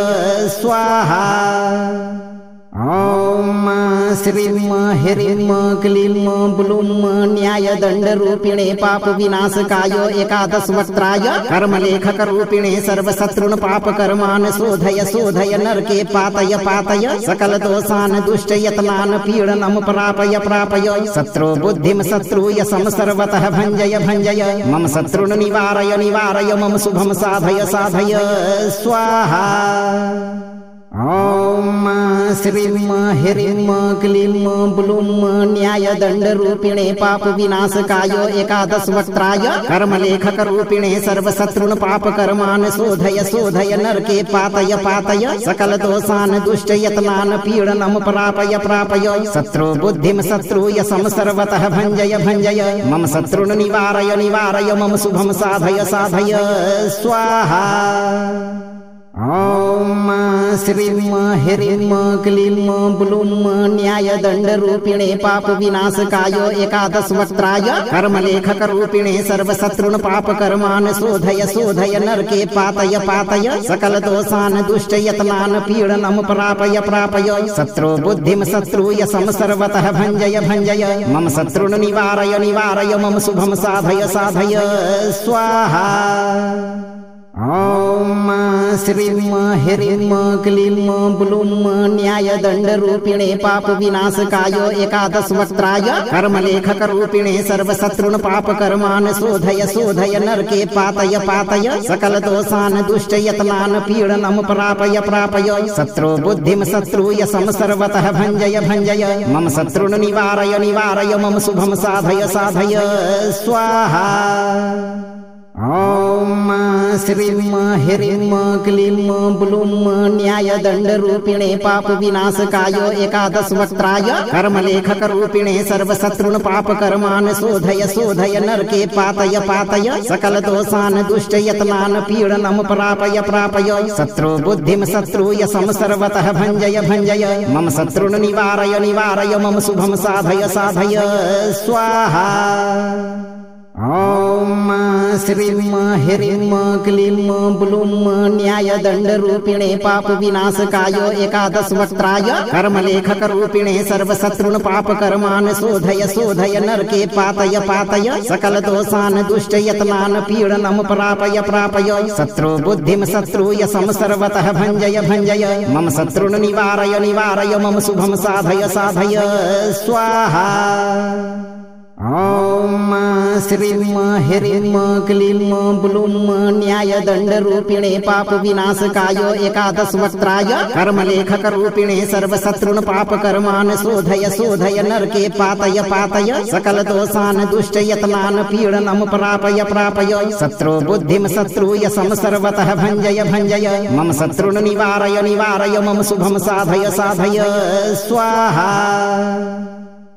स्वाहा। ॐ श्रीं ह्रीं क्लीं ब्लूं न्यायदण्डरूपिणे पापविनाशकाय एकादशवक्त्राय कर्मलेखकरूपिणे सर्वशत्रून् पापकर्मान् शोधय शोधय नरके पातय पातय सकलदोषान् दुष्टयत्नान् पीडनं प्रापय प्रापय शत्रु बुद्धिं शत्रूयशं सर्वतः भञ्जय भञ्जय मम शत्रून् निवारय निवारय मम शुभं साधय साधय स्वाहा। ॐ श्रीं ह्रीं क्लीं ब्लूं न्यायदण्डरूपिणे पापविनाशकाय एकादशवक्त्राय कर्मलेखकरूपिणे सर्वशत्रून् पापकर्मान् शोधय शोधय नरके पातय पातय सकलदोषान् दुष्टयत्नान् पीडनं प्रापय प्रापय शत्रु बुद्धिं शत्रूयशं सर्वतः भञ्जय भञ्जय मम शत्रून् निवारय निवारय मम शुभं साधय साधय स्वाहा। ॐ श्रीं ह्रीं क्लीं ब्लूं न्यायदण्डरूपिणे पापविनाशकाय एकादशवक्त्राय कर्मलेखकरूपिणे सर्वशत्रून् पापकर्मान् शोधय शोधय नरके पातय पातय सकलदोषान् दुष्टयत्नान् पीडनं प्रापय प्रापय शत्रु बुद्धिं शत्रूयशं सर्वतः भञ्जय भञ्जय मम शत्रून् निवारय निवारय मम शुभं साधय साधय स्वाहा। ॐ श्रीं ह्रीं क्लीं ब्लूं न्यायदण्डरूपिणे पापविनाशकाय एकादशवक्त्राय कर्मलेखकरूपिणे सर्वशत्रून् पापकर्मान् शोधय शोधय नरके पातय पातय सकलदोषान् दुष्टयत्नान् पीडनं प्रापय प्रापय शत्रु बुद्धिं शत्रूयशं सर्वतः भञ्जय भञ्जय मम शत्रून् निवारय निवारय मम शुभं साधय साधय स्वाहा। ॐ श्रीं ह्रीं क्लीं ब्लूं न्यायदण्डरूपिणे पापविनाशकाय एकादशवक्त्राय कर्मलेखकरूपिणे सर्वशत्रून् पापकर्मान् शोधय शोधय नरके पातय पातय सकलदोषान् दुष्टयत्नान् पीडनं प्रापय प्रापय शत्रु बुद्धिं शत्रूयशं सर्वतः भञ्जय भञ्जय मम शत्रून् निवारय निवारय मम शुभं साधय साधय स्वाहा। ॐ श्रीं ह्रीं क्लीं ब्लूं न्यायदण्डरूपिणे पापविनाशकाय एकादशवक्त्राय कर्मलेखकरूपिणे सर्वशत्रून् पापकर्मान् शोधय शोधय नरके पातय पातय सकलदोषान् दुष्टयत्नान् पीडनं प्रापय प्रापय शत्रु बुद्धिं शत्रूयशं सर्वतः भञ्जय भञ्जय मम शत्रून् निवारय निवारय मम शुभं साधय साधय स्वाहा। ॐ श्रीं ह्रीं क्लीं ब्लूं न्यायदण्डरूपिणे पापविनाशकाय एकादशवक्त्राय कर्मलेखकरूपिणे सर्वशत्रून् पापकर्मान् शोधय शोधय नरके पातय पातय सकलदोषान् दुष्टयत्नान् पीडनं प्रापय प्रापय शत्रु बुद्धिं शत्रूयशं सर्वतः भञ्जय भञ्जय मम शत्रून् निवारय निवारय मम शुभं साधय साधय स्वाहा।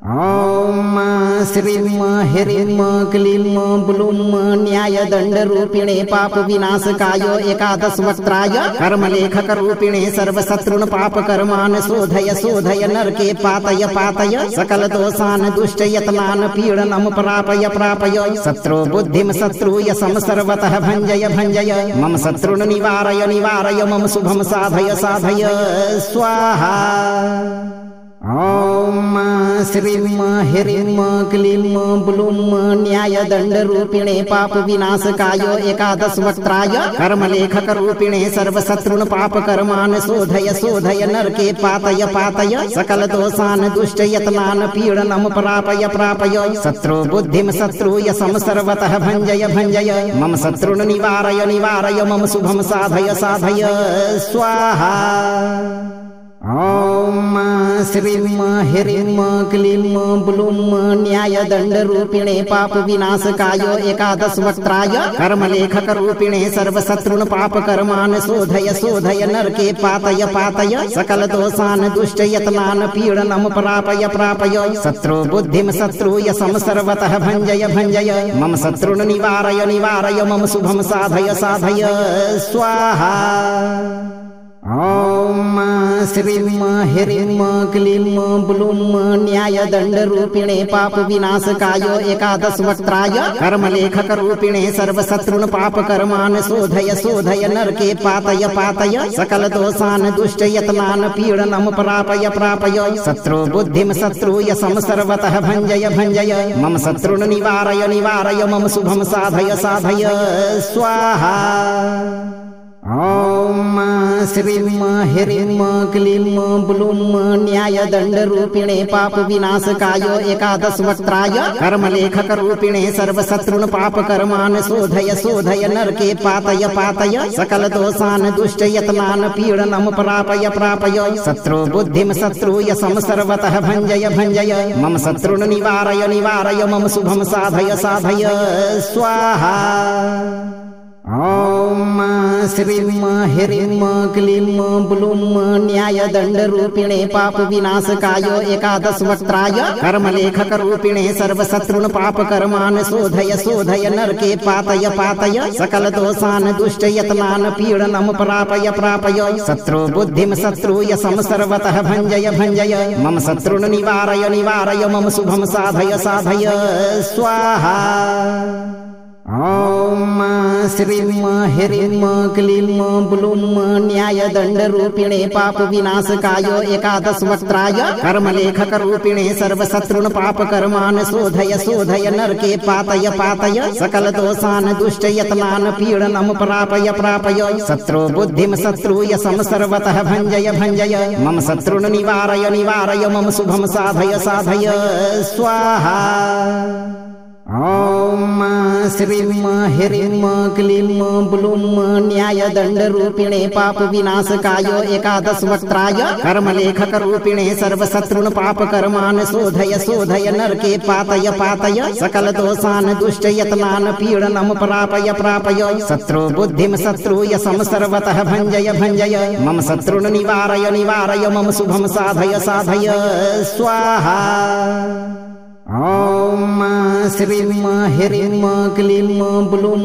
ॐ श्रीं ह्रीं क्लीं ब्लूं न्यायदण्डरूपिणे पापविनाशकाय एकादशवक्त्राय कर्मलेखकरूपिणे सर्वशत्रुन् पापकर्मान् शोधय शोधय नरके पातय पातय सकलदोषान् दुष्टयत्नान् पीडनं प्रापय प्रापय शत्रु बुद्धिं शत्रूय सर्वतः भञ्जय भञ्जय मम शत्रुन् निवारय निवारय मम शुभं साधय साधय स्वाहा। ॐ श्रीं ह्रीं क्लीं ब्लूं न्यायदण्डरूपिणे पापविनाशकाय एकादशवक्त्राय कर्मलेखकरूपिणे सर्वशत्रुन् पापकर्मान् शोधय शोधय नरके पातय पातय सकलदोषान् दुष्टयत्नान् पीडनं प्रापय प्रापय शत्रु बुद्धिं शत्रूय सर्वतः भञ्जय भञ्जय मम शत्रुन् निवारय निवारय मम शुभं साधय साधय स्वाहा। ॐ श्रीं ह्रीं क्लीं ब्लूं न्यायदण्डरूपिणे पापविनाशकाय एकादशवक्त्राय कर्मलेखकरूपिणे सर्वशत्रुन् पापकर्मान् शोधय शोधय नरके पातय पातय सकलदोषान् दुष्टयत्नान् पीडनं प्रापय प्रापय शत्रु बुद्धिं शत्रूय सर्वतः भञ्जय भञ्जय मम शत्रुन् निवारय निवारय मम शुभं साधय साधय स्वाहा। ॐ श्रीं ह्रीं क्लीं ब्लूं न्यायदण्डरूपिणे पापविनाशकाय एकादशवक्त्राय कर्मलेखकरूपिणे सर्वशत्रुन् पापकर्मान् शोधय शोधय नरके पातय पातय सकलदोषान् दुष्टयत्नान् पीडनं प्रापय प्रापय शत्रु बुद्धिं शत्रूय सर्वतः भञ्जय भञ्जय मम शत्रुन् निवारय निवारय मम शुभं साधय साधय स्वाहा। ॐ श्रीं ह्रीं क्लीं ब्लूं न्यायदण्डरूपिणे पापविनाशकाय एकादशवक्त्राय कर्मलेखकरूपिणे सर्वशत्रुन् पापकर्मान् शोधय शोधय नरके पातय पातय सकलदोषान् दुष्टयत्नान् पीडनं प्रापय प्रापय शत्रु बुद्धिं शत्रूय सर्वतः भञ्जय भञ्जय मम शत्रुन् निवारय निवारय मम शुभं साधय साधय स्वाहा। ॐ श्रीं ह्रीं क्लीं ब्लूं न्यायदण्डरूपिणे पापविनाशकाय एकादशवक्त्राय कर्मलेखकरूपिणे सर्वशत्रुन् पापकर्मान् शोधय शोधय नरके पातय पातय सकलदोषान् दुष्टयत्नान् पीडनं प्रापय प्रापय शत्रु बुद्धिं शत्रूय सर्वतः भञ्जय भञ्जय मम शत्रुन् निवारय निवारय मम शुभं साधय साधय स्वाहा। ॐ श्रीं ह्रीं क्लीं ब्लूं न्यायदण्डरूपिणे पापविनाशकाय एकादशवक्त्राय कर्मलेखकरूपिणे सर्वशत्रुन् पापकर्मान् शोधय शोधय नरके पातय पातय सकलदोषान् दुष्टयत्नान् पीडनं प्रापय प्रापय शत्रु बुद्धिं शत्रूय सर्वतः भञ्जय भञ्जय मम शत्रुन् निवारय निवारय मम शुभं साधय साधय स्वाहा। ॐ श्रीं ह्रीं क्लीं ब्लूं न्यायदण्डरूपिणे पापविनाशकाय एकादशवक्त्राय कर्मलेखकरूपिणे सर्वशत्रुन् पापकर्मान् शोधय शोधय नरके पातय पातय सकलदोषान् दुष्टयत्नान् पीडनं प्रापय प्रापय शत्रु बुद्धिं शत्रूय सर्वतः भञ्जय भञ्जय मम शत्रुन् निवारय निवारय मम शुभं साधय साधय स्वाहा। ॐ श्रीं ह्रीं क्लीं ब्लूं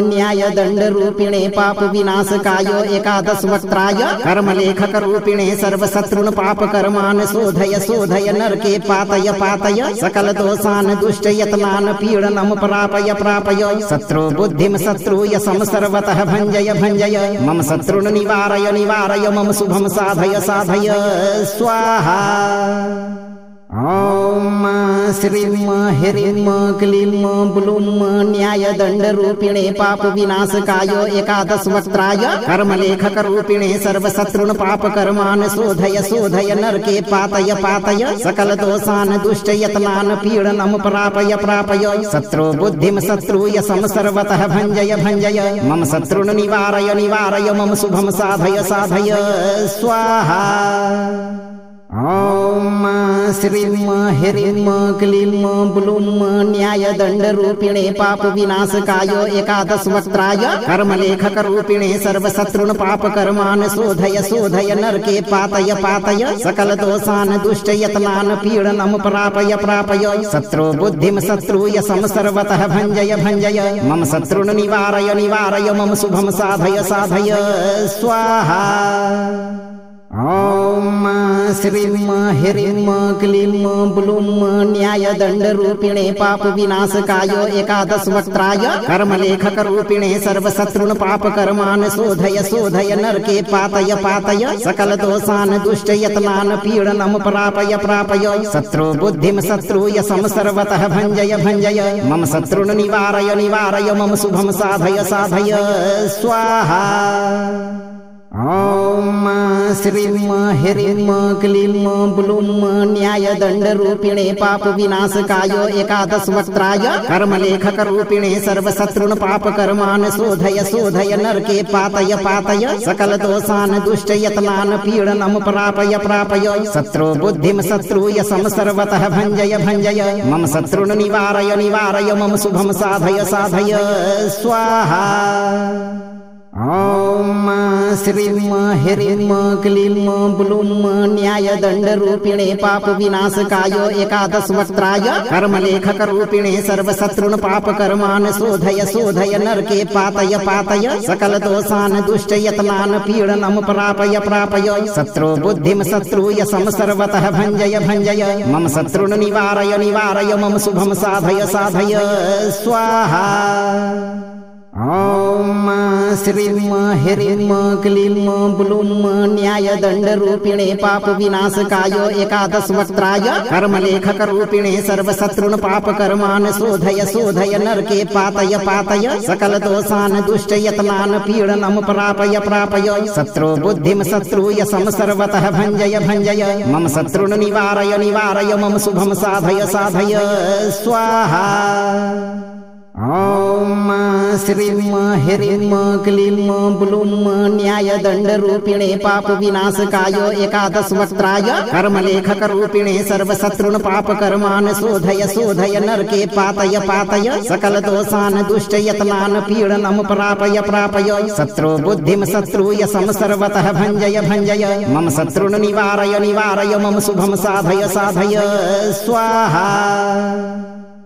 न्यायदण्डरूपिणे पापविनाशकाय एकादशवक्त्राय कर्मलेखकरूपिणे सर्वशत्रुन् पापकर्मान् शोधय शोधय नरके पातय पातय सकलदोषान् दुष्टयत्नान् पीडनं प्रापय प्रापय शत्रु बुद्धिं शत्रूय सर्वतः भञ्जय भञ्जय मम शत्रुन् निवारय निवारय मम शुभं साधय साधय स्वाहा। ॐ श्रीं ह्रीं क्लीं ब्लूं न्यायदण्डरूपिणे पापविनाशकाय एकादशवक्त्राय कर्मलेखकरूपिणे सर्वशत्रुन् पापकर्मान् शोधय शोधय नरके पातय पातय सकलदोषान् दुष्टयत्नान् पीडनं प्रापय प्रापय शत्रु बुद्धिं शत्रूय सर्वतः भञ्जय भञ्जय मम शत्रुन् निवारय निवारय मम शुभं साधय साधय स्वाहा। ॐ श्रीं ह्रीं क्लीं ब्लूं न्यायदण्डरूपिणे पापविनाशकाय एकादशवक्त्राय कर्मलेखकरूपिणे सर्वशत्रुन् पापकर्मान् शोधय शोधय नरके पातय पातय सकलदोषान् दुष्टयत्नान् पीडनं प्रापय प्रापय शत्रु बुद्धिं शत्रूय सर्वतः भञ्जय भञ्जय मम शत्रुन् निवारय निवारय मम शुभं साधय साधय स्वाहा। ॐ श्रीं ह्रीं क्लीं ब्लूं न्यायदण्डरूपिणे पापविनाशकाय एकादशवक्त्राय कर्मलेखकरूपिणे सर्वशत्रुन् पापकर्मान् शोधय शोधय नरके पातय पातय सकलदोषान् दुष्टयत्नान् पीडनं प्रापय प्रापय शत्रु बुद्धिं शत्रूय सर्वतः भञ्जय भञ्जय मम शत्रुन् निवारय निवारय मम शुभं साधय साधय स्वाहा। ॐ श्रीं ह्रीं क्लीं ब्लूं न्यायदण्डरूपिणे पापविनाशकाय एकादशवक्त्राय कर्मलेखकरूपिणे सर्वशत्रुन् पापकर्मान् शोधय शोधय नरके पातय पातय सकलदोषान् दुष्टयत्नान् पीडनं प्रापय प्रापय शत्रु बुद्धिं शत्रूय सर्वतः भञ्जय भञ्जय मम शत्रुन् निवारय निवारय मम शुभं साधय साधय स्वाहा। ॐ श्रीं ह्रीं क्लीं ब्लूं न्यायदण्डरूपिणे पापविनाशकाय एकादशवक्त्राय कर्मलेखकरूपिणे सर्वशत्रुन् पापकर्मान् शोधय शोधय नरके पातय पातय सकलदोषान् दुष्टयत्नान् पीडनं प्रापय प्रापय शत्रु बुद्धिं शत्रूय सर्वतः भञ्जय भञ्जय मम शत्रुन् निवारय निवारय मम शुभं साधय साधय स्वाहा। ॐ श्रीं ह्रीं क्लीं ब्लूं न्यायदण्डरूपिणे पापविनाशकाय एकादशवक्त्राय कर्मलेखकरूपिणे सर्वशत्रुन् पापकर्मान् शोधय शोधय नरके पातय पातय सकलदोषान् दुष्टयत्नान् पीडनं प्रापय प्रापय शत्रु बुद्धिं शत्रूय सर्वतः भञ्जय भञ्जय मम शत्रुन् निवारय निवारय मम शुभं साधय साधय स्वाहा। ॐ श्रीं ह्रीं क्लीं ब्लूं न्यायदण्डरूपिणे पापविनाशकाय एकादशवक्त्राय कर्मलेखकरूपिणे सर्वशत्रुन् पापकर्मान् शोधय शोधय नरके पातय पातय सकलदोषान् दुष्टयत्नान् पीडनं प्रापय प्रापय शत्रु बुद्धिं शत्रूय सर्वतः भञ्जय भञ्जय मम शत्रुन् निवारय निवारय मम शुभं साधय साधय स्वाहा।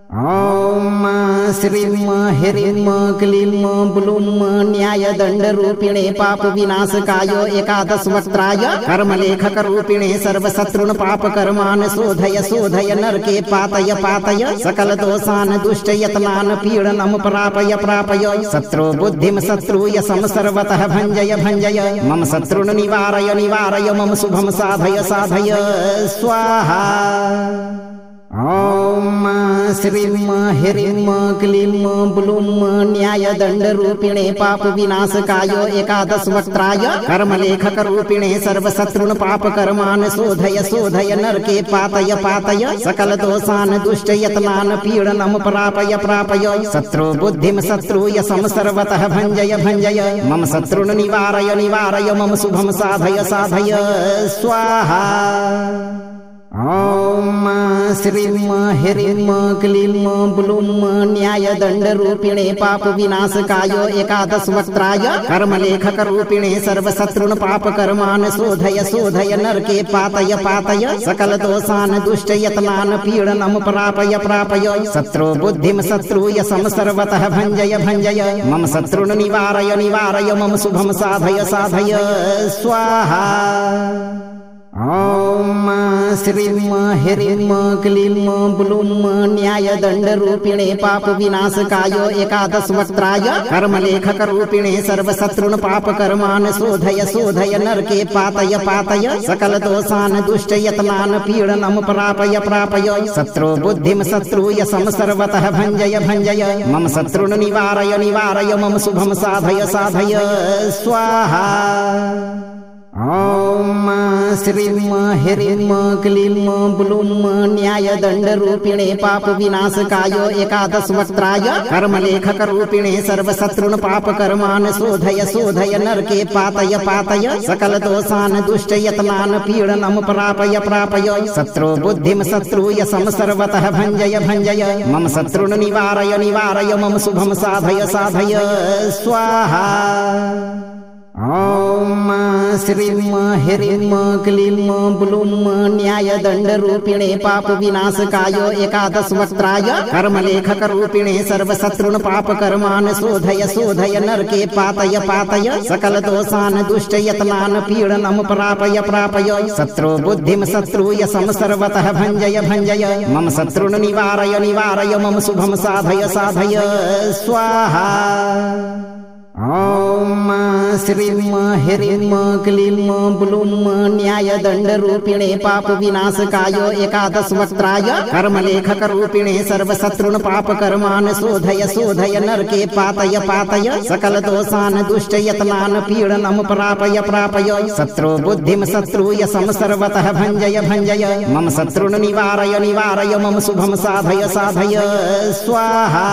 ॐ श्रीं ह्रीं क्लीं ब्लूं न्यायदण्डरूपिणे पापविनाशकाय एकादशवक्त्राय कर्मलेखकरूपिणे सर्वशत्रुन् पापकर्मान् शोधय शोधय नरके पातय पातय सकलदोषान् दुष्टयत्नान् पीडनं प्रापय प्रापय शत्रु बुद्धिं शत्रूय सर्वतः भञ्जय भञ्जय मम शत्रुन् निवारय निवारय मम शुभं साधय साधय स्वाहा। ॐ श्रीं ह्रीं क्लीं ब्लूं न्यायदण्डरूपिणे पापविनाशकाय एकादशवक्त्राय कर्मलेखकरूपिणे सर्वशत्रुन् पापकर्मान् शोधय शोधय नरके पातय पातय सकलदोषान् दुष्टयत्नान् पीडनं प्रापय प्रापय शत्रु बुद्धिं शत्रूय सर्वतः भञ्जय भञ्जय मम शत्रुन् निवारय निवारय मम शुभं साधय साधय स्वाहा। ॐ श्रीं ह्रीं क्लीं ब्लूं न्यायदण्डरूपिणे पापविनाशकाय एकादशवक्त्राय कर्मलेखकरूपिणे सर्वशत्रुन् पापकर्मान् शोधय शोधय नरके पातय पातय सकलदोषान् दुष्टयत्नान् पीडनं प्रापय प्रापय शत्रु बुद्धिं शत्रूय सर्वतः भञ्जय भञ्जय मम शत्रुन् निवारय निवारय मम शुभं साधय साधय स्वाहा। ॐ श्रीं ह्रीं क्लीं ब्लूं न्यायदण्डरूपिणे पापविनाशकाय एकादशवक्त्राय कर्मलेखकरूपिणे सर्वशत्रुन् पापकर्मान् शोधय शोधय नरके पातय पातय सकलदोषान् दुष्टयत्नान् पीडनं प्रापय प्रापय शत्रु बुद्धिं शत्रूय सर्वतः भञ्जय भञ्जय मम शत्रुन् निवारय निवारय मम शुभं साधय साधय स्वाहा। ॐ श्रीं ह्रीं क्लीं ब्लूं न्यायदण्डरूपिणे पापविनाशकाय एकादशवक्त्राय कर्मलेखकरूपिणे सर्वशत्रुन् पापकर्मान् शोधय शोधय नरके पातय पातय सकलदोषान् दुष्टयत्नान् पीडनं प्रापय प्रापय शत्रु बुद्धिं शत्रूय सर्वतः भञ्जय भञ्जय मम शत्रुन् निवारय निवारय मम शुभं साधय साधय स्वाहा। ॐ श्रीं ह्रीं क्लीं ब्लूं न्यायदण्डरूपिणे पापविनाशकाय एकादशवक्त्राय कर्मलेखकरूपिणे सर्वशत्रुन् पापकर्मान् शोधय शोधय नरके पातय पातय सकलदोषान् दुष्टयत्नान् पीडनं प्रापय प्रापय शत्रु बुद्धिं शत्रूय सर्वतः भञ्जय भञ्जय मम शत्रुन् निवारय निवारय मम शुभं साधय साधय स्वाहा। ॐ श्रीं ह्रीं क्लीं ब्लूं न्यायदण्डरूपिणे पापविनाशकाय एकादशवक्त्राय कर्मलेखकरूपिणे सर्वशत्रुन् पापकर्मान् शोधय शोधय नरके पातय पातय सकलदोषान् दुष्टयत्नान् पीडनं प्रापय प्रापय शत्रु बुद्धिं शत्रूय सर्वतः भञ्जय भञ्जय मम शत्रुन् निवारय निवारय मम शुभं साधय साधय स्वाहा।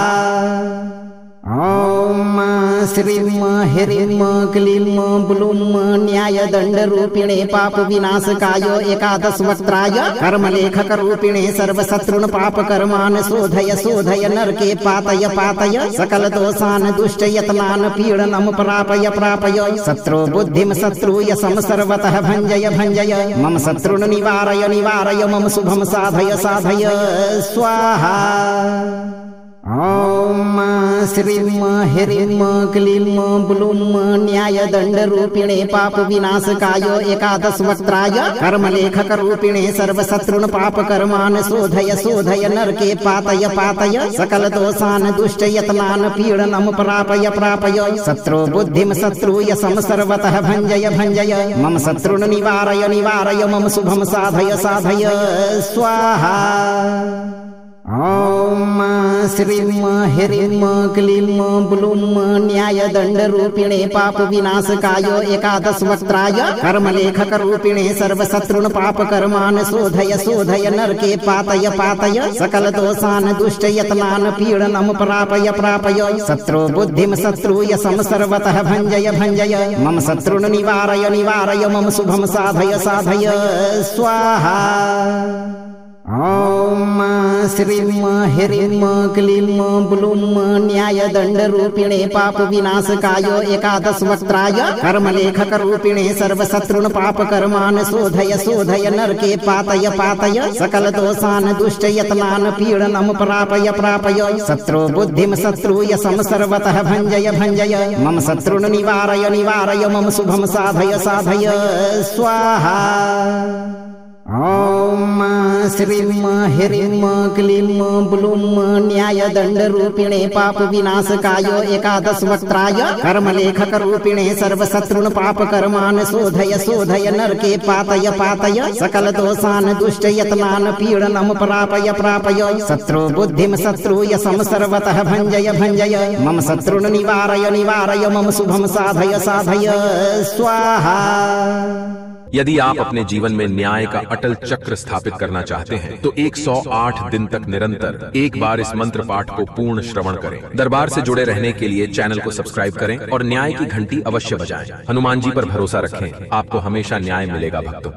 ॐ श्रीं ह्रीं क्लीं ब्लूं न्यायदण्डरूपिणे पापविनाशकाय एकादशवक्त्राय कर्मलेखकरूपिणे सर्वशत्रुन् पापकर्मान् शोधय शोधय नरके पातय पातय सकलदोषान् दुष्टयत्नान् पीडनं प्रापय प्रापय शत्रु बुद्धिं शत्रूय सर्वतः भञ्जय भञ्जय मम शत्रुन् निवारय निवारय मम शुभं साधय साधय स्वाहा। ॐ श्रीं ह्रीं क्लीं ब्लूं न्यायदण्डरूपिणे पापविनाशकाय एकादशवक्त्राय कर्मलेखकरूपिणे सर्वशत्रुन् पापकर्मान् शोधय शोधय नरके पातय पातय सकलदोषान् दुष्टयत्नान् पीडनं प्रापय प्रापय शत्रु बुद्धिं शत्रूय सर्वतः भञ्जय भञ्जय मम शत्रुन् निवारय निवारय मम शुभं साधय साधय स्वाहा। ॐ श्रीं ह्रीं क्लीं ब्लूं न्यायदण्डरूपिणे पापविनाशकाय एकादशवक्त्राय कर्मलेखकरूपिणे सर्वशत्रुन् पापकर्मान् शोधय शोधय नरके पातय पातय सकलदोषान् दुष्टयत्नान् पीडनं प्रापय प्रापय शत्रु बुद्धिं शत्रूय सर्वतः भञ्जय भञ्जय मम शत्रुन् निवारय निवारय मम शुभं साधय साधय स्वाहा। ॐ श्रीं ह्रीं क्लीं ब्लूं न्यायदण्डरूपिणे पापविनाशकाय एकादशवक्त्राय कर्मलेखकरूपिणे सर्वशत्रुन् पापकर्मान् शोधय शोधय नरके पातय पातय सकलदोषान् दुष्टयत्नान् पीडनं प्रापय प्रापय शत्रु बुद्धिं शत्रूय सर्वतः भञ्जय भञ्जय मम शत्रुन् निवारय निवारय मम शुभं साधय साधय स्वाहा। ॐ श्रीं ह्रीं क्लीं ब्लूं न्यायदण्डरूपिणे पापविनाशकाय एकादशवक्त्राय कर्मलेखकरूपिणे सर्वशत्रुन् पापकर्मान् शोधय शोधय नरके पातय पातय सकलदोषान् दुष्टयत्नान् पीडनं प्रापय प्रापय शत्रु बुद्धिं शत्रूय सर्वतः भञ्जय भञ्जय मम शत्रुन् निवारय निवारय मम शुभं साधय साधय स्वाहा। यदि आप अपने जीवन में न्याय का अटल चक्र स्थापित करना चाहते हैं तो 108 दिन तक निरंतर एक बार इस मंत्र पाठ को पूर्ण श्रवण करें। दरबार से जुड़े रहने के लिए चैनल को सब्सक्राइब करें और न्याय की घंटी अवश्य बजाएं। हनुमान जी पर भरोसा रखें, आपको हमेशा न्याय मिलेगा भक्तों।